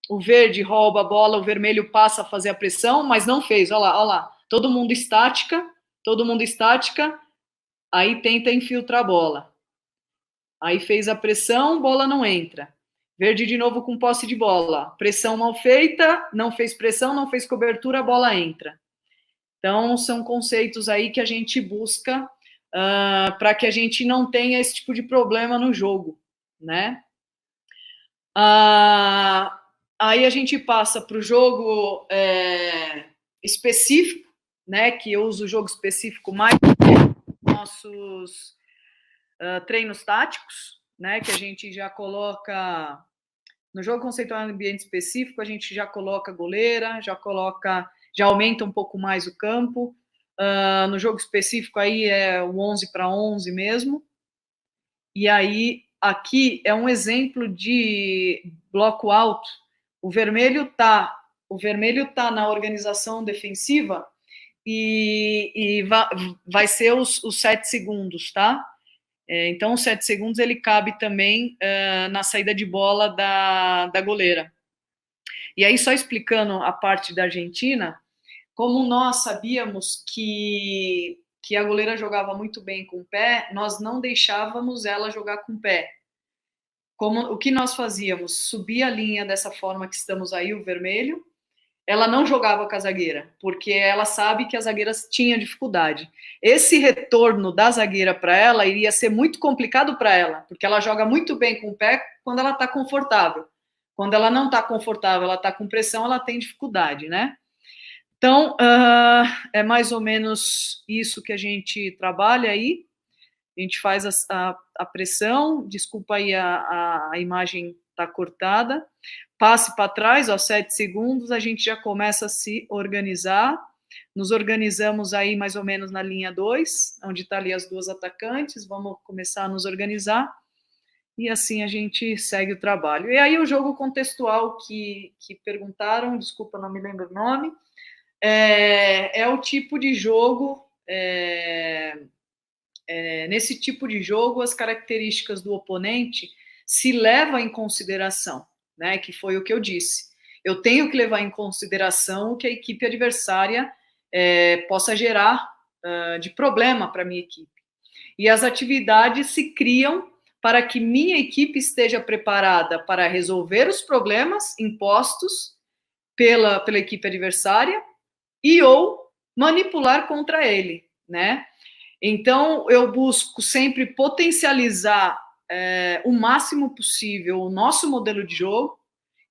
O verde rouba a bola, o vermelho passa a fazer a pressão, mas não fez. Olha lá, olha lá. Todo mundo estática. Aí tenta infiltrar a bola. Aí fez a pressão, bola não entra. Verde de novo com posse de bola. Pressão mal feita, não fez pressão, não fez cobertura, a bola entra. Então, são conceitos aí que a gente busca para que a gente não tenha esse tipo de problema no jogo, né? Aí a gente passa para o jogo específico, né? Que eu uso o jogo específico mais nossos treinos táticos, né? Que a gente já coloca no jogo conceitual em ambiente específico, a gente já coloca goleira, já aumenta um pouco mais o campo. No jogo específico aí é o 11 para 11 mesmo. E aí aqui é um exemplo de bloco alto. O vermelho tá na organização defensiva e vai ser os 7 segundos, tá? Então, os 7 segundos ele cabe também na saída de bola da goleira. E aí, só explicando a parte da Argentina, como nós sabíamos que a goleira jogava muito bem com o pé, nós não deixávamos ela jogar com o pé. O que nós fazíamos? Subia a linha dessa forma que estamos aí, o vermelho. Ela não jogava com a zagueira, porque ela sabe que as zagueiras tinham dificuldade. Esse retorno da zagueira para ela iria ser muito complicado para ela, porque ela joga muito bem com o pé quando ela está confortável. Quando ela não está confortável, ela está com pressão, ela tem dificuldade, né? Então, é mais ou menos isso que a gente trabalha aí. A gente faz a pressão, desculpa aí, a imagem está cortada, passe para trás, 7 segundos, a gente já começa a se organizar, nos organizamos aí mais ou menos na linha 2, onde está ali as duas atacantes, vamos começar a nos organizar, e assim a gente segue o trabalho. E aí o jogo contextual que perguntaram, desculpa, não me lembro o nome, é o tipo de jogo... nesse tipo de jogo, as características do oponente se levam em consideração, né? Que foi o que eu disse. Eu tenho que levar em consideração o que a equipe adversária possa gerar de problema para a minha equipe. E as atividades se criam para que minha equipe esteja preparada para resolver os problemas impostos pela equipe adversária e ou manipular contra ele, né? Então, eu busco sempre potencializar o máximo possível o nosso modelo de jogo,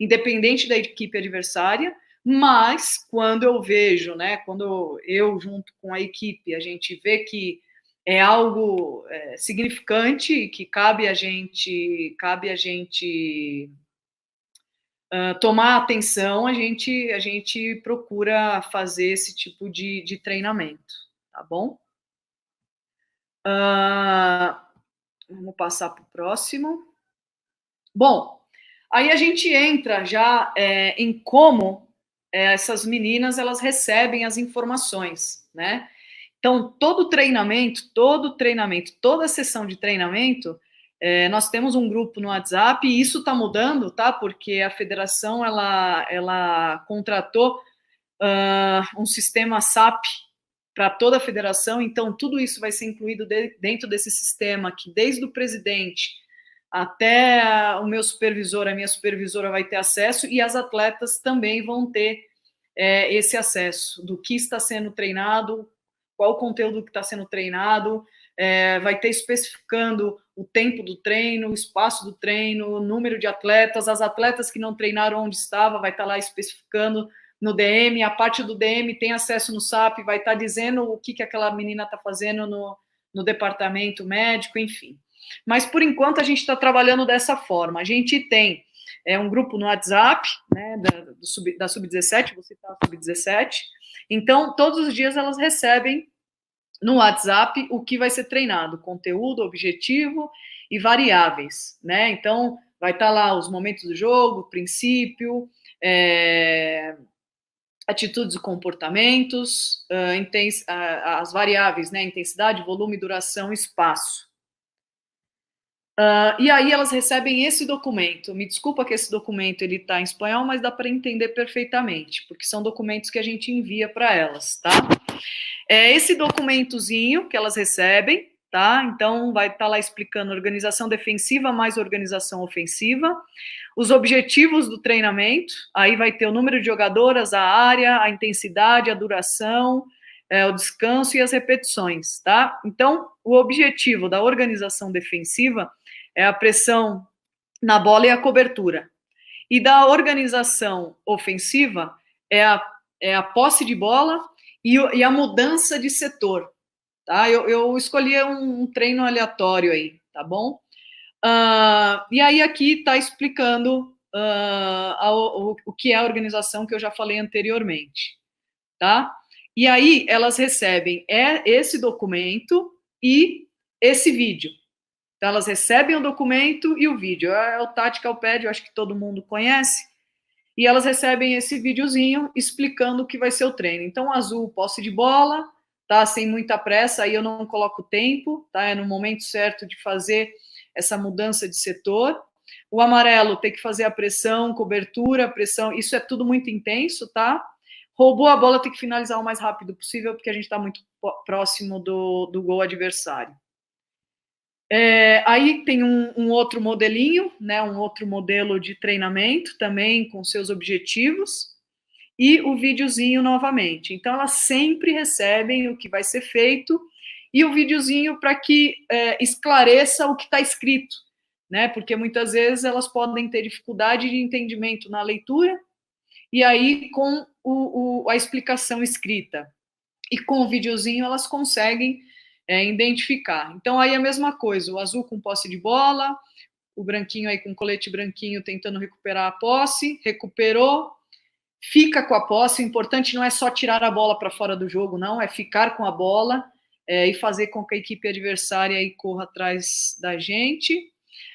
independente da equipe adversária, mas quando eu vejo, né, quando eu junto com a equipe, a gente vê que é algo significante, que cabe a gente tomar atenção, a gente procura fazer esse tipo de treinamento, tá bom? Vamos passar para o próximo. Bom, aí a gente entra já em como essas meninas elas recebem as informações, né? Então, todo treinamento, toda sessão de treinamento, nós temos um grupo no WhatsApp e isso está mudando, tá? Porque a federação ela contratou um sistema SAP para toda a federação, então tudo isso vai ser incluído dentro desse sistema que desde o presidente até o meu supervisor, a minha supervisora vai ter acesso, e as atletas também vão ter esse acesso do que está sendo treinado, qual o conteúdo que está sendo treinado, vai ter especificando o tempo do treino, o espaço do treino, o número de atletas, as atletas que não treinaram onde estava, vai estar lá especificando no DM, a parte do DM tem acesso no SAP, vai estar dizendo o que aquela menina está fazendo no departamento médico, enfim. Mas, por enquanto, a gente está trabalhando dessa forma. A gente tem um grupo no WhatsApp, né, da Sub-17, vou citar a Sub-17. Então, todos os dias elas recebem no WhatsApp o que vai ser treinado, conteúdo, objetivo e variáveis, né? Então, vai estar lá os momentos do jogo, princípio, atitudes e comportamentos, as variáveis, né? Intensidade, volume, duração, espaço. E aí elas recebem esse documento. Me desculpa que esse documento ele está em espanhol, mas dá para entender perfeitamente, porque são documentos que a gente envia para elas, tá? Esse documentozinho que elas recebem, tá? Então vai estar lá explicando organização defensiva mais organização ofensiva, os objetivos do treinamento, aí vai ter o número de jogadoras, a área, a intensidade, a duração, o descanso e as repetições, tá? Então, o objetivo da organização defensiva é a pressão na bola e a cobertura. E da organização ofensiva é a posse de bola e a mudança de setor, tá? Eu escolhi um treino aleatório aí, tá bom? E aí aqui está explicando o que é a organização que eu já falei anteriormente, tá? E aí elas recebem esse documento e esse vídeo. Então elas recebem o documento e o vídeo. É o Tactical Pad, eu acho que todo mundo conhece. E elas recebem esse videozinho explicando o que vai ser o treino. Então, azul, posse de bola, tá? Sem muita pressa, aí eu não coloco tempo, tá? É no momento certo de fazer essa mudança de setor. O amarelo tem que fazer a pressão, cobertura, pressão, isso é tudo muito intenso, tá? Roubou a bola, tem que finalizar o mais rápido possível, porque a gente está muito próximo do gol adversário. Aí tem um outro modelinho, né, um outro modelo de treinamento também com seus objetivos e o videozinho novamente. Então elas sempre recebem o que vai ser feito e o videozinho para que esclareça o que está escrito, né? Porque muitas vezes elas podem ter dificuldade de entendimento na leitura e aí com a explicação escrita e com o videozinho elas conseguem identificar. Então, aí a mesma coisa, o azul com posse de bola, o branquinho aí com colete branquinho tentando recuperar a posse, recuperou, fica com a posse, o importante não é só tirar a bola para fora do jogo, não, é ficar com a bola e fazer com que a equipe adversária aí corra atrás da gente.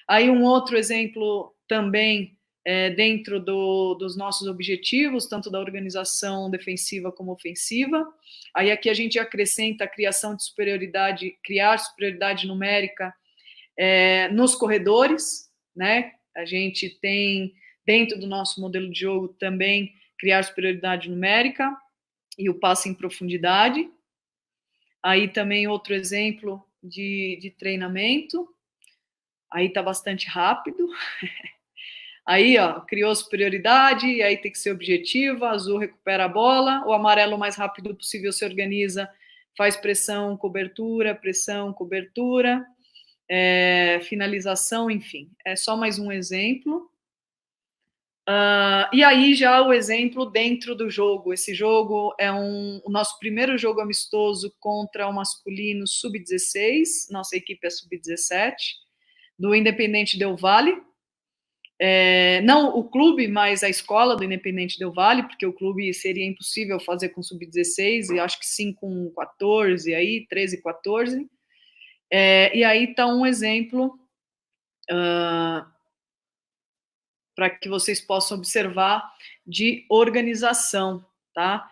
Aí um outro exemplo também dentro dos nossos objetivos, tanto da organização defensiva como ofensiva. Aí aqui a gente acrescenta a criação de superioridade, criar superioridade numérica nos corredores, né? A gente tem, dentro do nosso modelo de jogo, também criar superioridade numérica e o passe em profundidade. Aí também outro exemplo de treinamento. Aí está bastante rápido. Aí, ó, criou superioridade, aí tem que ser objetiva, azul recupera a bola, o amarelo o mais rápido possível se organiza, faz pressão, cobertura, finalização, enfim. É só mais um exemplo. E aí já o exemplo dentro do jogo. Esse jogo é o nosso primeiro jogo amistoso contra o masculino sub-16, nossa equipe é sub-17, do Independente Del Valle. Não o clube, mas a escola do Independente Del Valle, porque o clube seria impossível fazer com sub-16, e acho que sim com 14, aí, 13, 14. E aí está um exemplo para que vocês possam observar de organização, tá?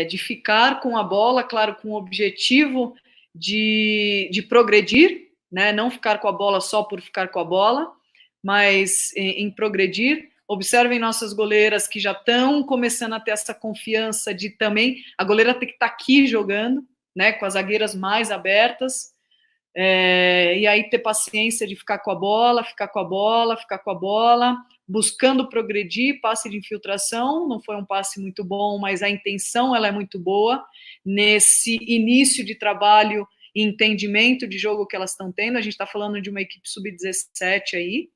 De ficar com a bola, claro, com o objetivo de progredir, né? Não ficar com a bola só por ficar com a bola, mas em progredir. Observem nossas goleiras que já estão começando a ter essa confiança de também, a goleira tem que estar aqui jogando, né, com as zagueiras mais abertas, E aí ter paciência de ficar com a bola, buscando progredir. Passe de infiltração, não foi um passe muito bom, mas a intenção ela é muito boa nesse início de trabalho e entendimento de jogo que elas estão tendo. A gente está falando de uma equipe sub-17 aí.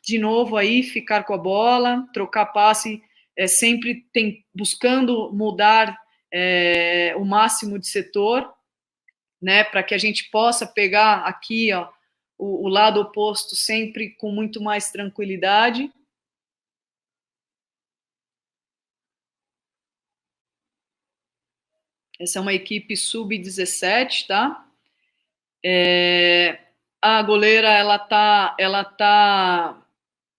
De novo aí, ficar com a bola, trocar passe, sempre buscando mudar o máximo de setor, né, para que a gente possa pegar aqui, ó, o lado oposto sempre com muito mais tranquilidade. Essa é uma equipe sub-17, tá? A goleira, ela tá...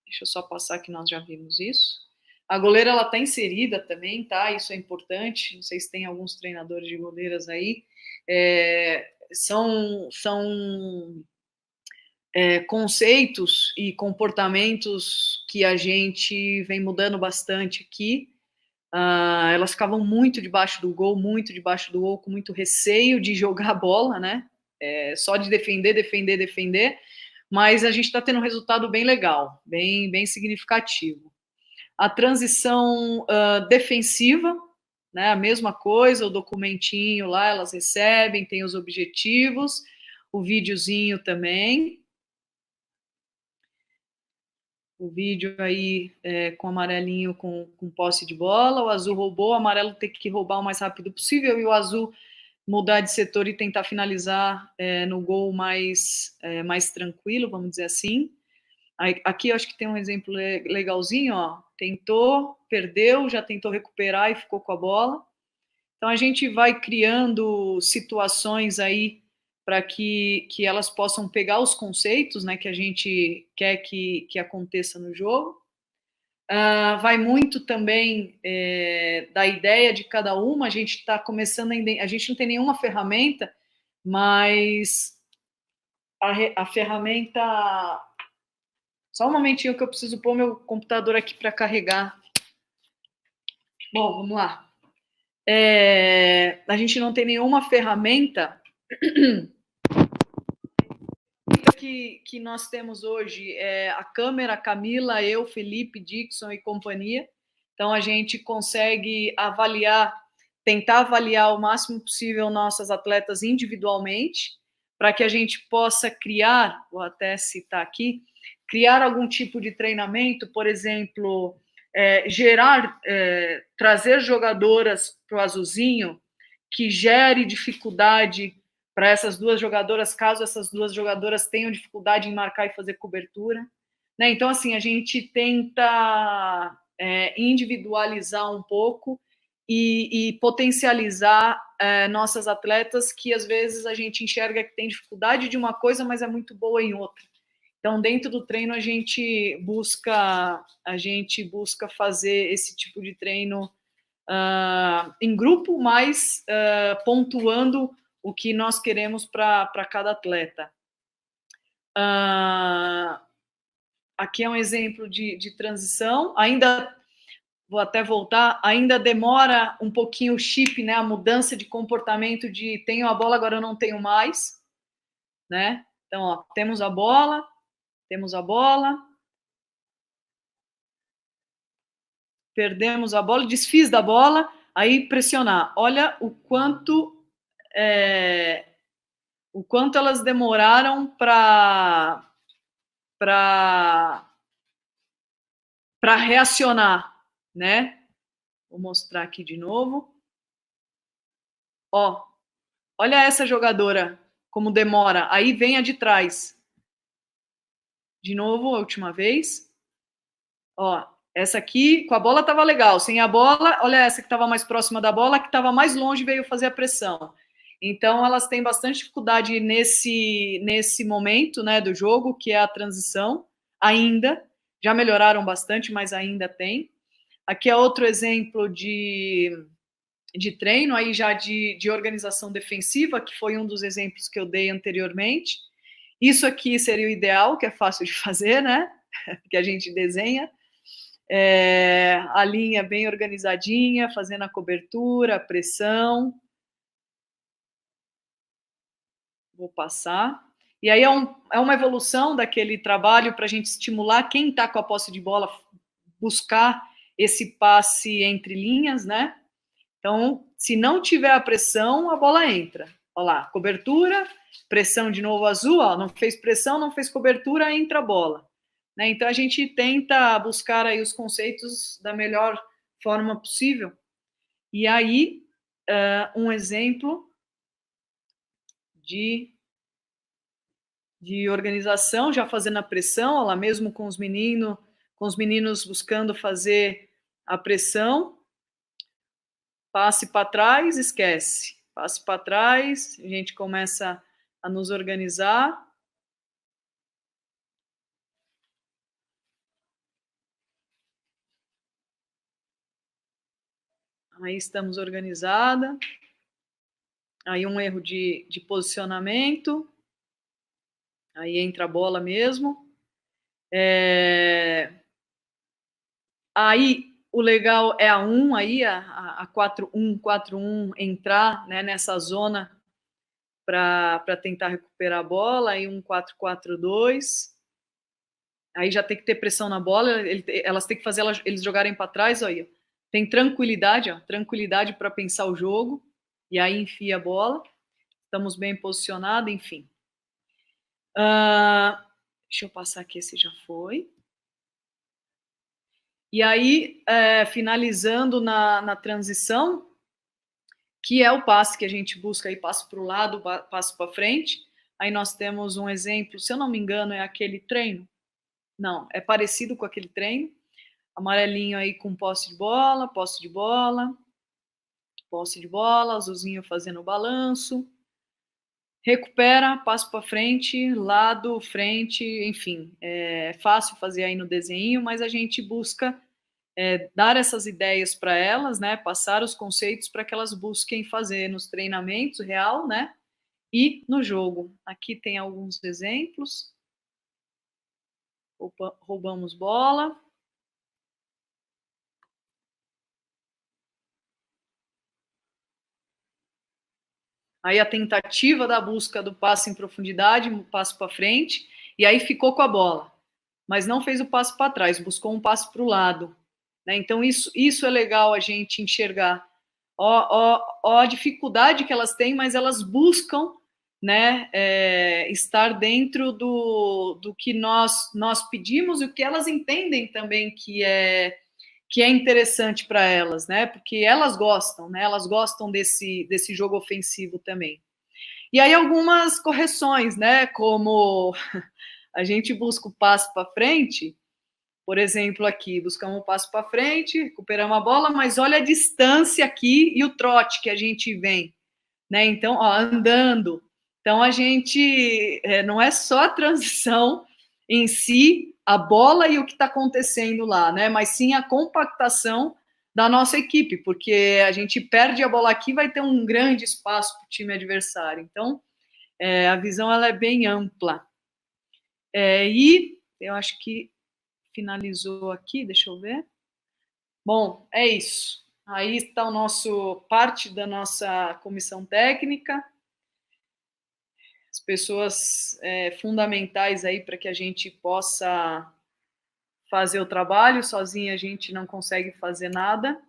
Deixa eu só passar que nós já vimos isso. A goleira, ela tá inserida também, tá? Isso é importante. Não sei se tem alguns treinadores de goleiras aí. São conceitos e comportamentos que a gente vem mudando bastante aqui. Elas ficavam muito debaixo do gol, com muito receio de jogar a bola, né? Só de defender, mas a gente está tendo um resultado bem legal, bem significativo. A transição defensiva, né? A mesma coisa, o documentinho lá, elas recebem, tem os objetivos, o videozinho também. O vídeo aí com amarelinho com posse de bola, o azul roubou, o amarelo tem que roubar o mais rápido possível e o azul mudar de setor e tentar finalizar no gol mais tranquilo, vamos dizer assim. Aqui eu acho que tem um exemplo legalzinho, ó. Tentou, perdeu, já tentou recuperar e ficou com a bola. Então a gente vai criando situações aí para que elas possam pegar os conceitos, né, que a gente quer que aconteça no jogo. Vai muito também da ideia de cada uma. A gente está começando a gente não tem nenhuma ferramenta, mas a ferramenta... Só um momentinho que eu preciso pôr meu computador aqui para carregar. Bom, vamos lá. A gente não tem nenhuma ferramenta que nós temos hoje é a câmera, a Camila, eu, Felipe, Dixon e companhia. Então a gente consegue tentar avaliar o máximo possível nossas atletas individualmente, para que a gente possa criar, vou até citar aqui, criar algum tipo de treinamento, por exemplo, trazer jogadoras para o azulzinho que gere dificuldade para essas duas jogadoras, caso essas duas jogadoras tenham dificuldade em marcar e fazer cobertura, né? Então, assim, a gente tenta individualizar um pouco e potencializar nossas atletas que, às vezes, a gente enxerga que tem dificuldade de uma coisa, mas é muito boa em outra. Então, dentro do treino, a gente busca fazer esse tipo de treino em grupo, mas pontuando o que nós queremos para cada atleta. Aqui é um exemplo de transição. Ainda vou até voltar, ainda demora um pouquinho o chip, né? A mudança de comportamento de tenho a bola, agora eu não tenho mais, né? Então, ó, temos a bola, perdemos a bola, desfiz da bola, aí pressionar. Olha o quanto elas demoraram para reacionar, né? Vou mostrar aqui de novo. Ó, olha essa jogadora como demora. Aí vem a de trás. De novo, a última vez. Ó, essa aqui com a bola estava legal. Sem a bola, olha essa que estava mais próxima da bola, que estava mais longe, veio fazer a pressão. Então, elas têm bastante dificuldade nesse momento, né, do jogo, que é a transição, ainda. Já melhoraram bastante, mas ainda tem. Aqui é outro exemplo de treino, aí já de organização defensiva, que foi um dos exemplos que eu dei anteriormente. Isso aqui seria o ideal, que é fácil de fazer, né? Que a gente desenha. A linha bem organizadinha, fazendo a cobertura, a pressão. Vou passar. E aí é uma evolução daquele trabalho para a gente estimular quem está com a posse de bola, buscar esse passe entre linhas, né? Então, se não tiver a pressão, a bola entra. Olha lá, cobertura, pressão de novo azul, ó, não fez pressão, não fez cobertura, entra a bola. Né? Então, a gente tenta buscar aí os conceitos da melhor forma possível. E aí, um exemplo de organização, já fazendo a pressão, lá mesmo com os meninos buscando fazer a pressão, passe para trás, esquece. Passe para trás, a gente começa a nos organizar. Aí estamos organizada. Aí um erro de posicionamento. Aí entra a bola mesmo. Aí o legal é a 1, aí a 4-1, 4-1 entrar, né, nessa zona para tentar recuperar a bola, aí um 4-4-2. Aí já tem que ter pressão na bola, elas têm que fazer eles jogarem para trás, ó, aí. Tem tranquilidade, ó, tranquilidade para pensar o jogo, e aí enfia a bola. Estamos bem posicionados, enfim. Deixa eu passar aqui, esse já foi. E aí, finalizando na transição, que é o passe que a gente busca aí, passo para o lado, passo para frente. Aí nós temos um exemplo, se eu não me engano, é aquele treino. Não, é parecido com aquele treino. Amarelinho aí com posse de bola, posse de bola, posse de bola, azulzinho fazendo o balanço. Recupera, passo para frente, lado, frente, enfim. É fácil fazer aí no desenho, mas a gente busca dar essas ideias para elas, né? Passar os conceitos para que elas busquem fazer nos treinamentos real, né? E no jogo. Aqui tem alguns exemplos. Opa, roubamos bola. Aí a tentativa da busca do passe em profundidade, um passo para frente, e aí ficou com a bola, mas não fez o passo para trás, buscou um passo para o lado. Né? Então isso é legal a gente enxergar. Ó a dificuldade que elas têm, mas elas buscam, né, estar dentro do que nós pedimos e o que elas entendem também que é interessante para elas, né? Porque elas gostam, né? Elas gostam desse jogo ofensivo também. E aí algumas correções, né? Como a gente busca o passo para frente, por exemplo, aqui, buscamos o passo para frente, recuperamos a bola, mas olha a distância aqui e o trote que a gente vem, né? Então, ó, andando. Então, a gente não é só a transição em si, a bola e o que está acontecendo lá, né? Mas sim a compactação da nossa equipe, porque a gente perde a bola aqui, vai ter um grande espaço para o time adversário. Então, a visão ela é bem ampla. E eu acho que finalizou aqui, deixa eu ver. Bom, é isso. Aí está o nosso parte da nossa comissão técnica, as pessoas fundamentais aí para que a gente possa fazer o trabalho. Sozinha a gente não consegue fazer nada.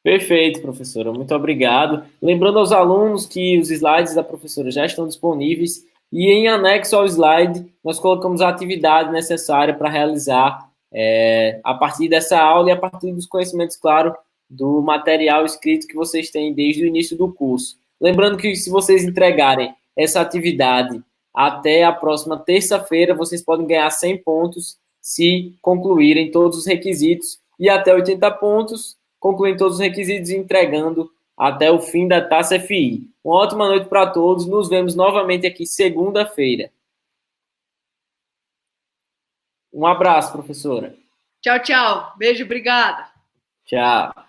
Perfeito, professora. Muito obrigado. Lembrando aos alunos que os slides da professora já estão disponíveis e em anexo ao slide nós colocamos a atividade necessária para realizar a partir dessa aula e a partir dos conhecimentos, claro, do material escrito que vocês têm desde o início do curso. Lembrando que se vocês entregarem essa atividade até a próxima terça-feira, vocês podem ganhar 100 pontos se concluírem todos os requisitos e até 80 pontos concluindo todos os requisitos e entregando até o fim da Taça FI. Uma ótima noite para todos. Nos vemos novamente aqui segunda-feira. Um abraço, professora. Tchau, tchau. Beijo, obrigada. Tchau.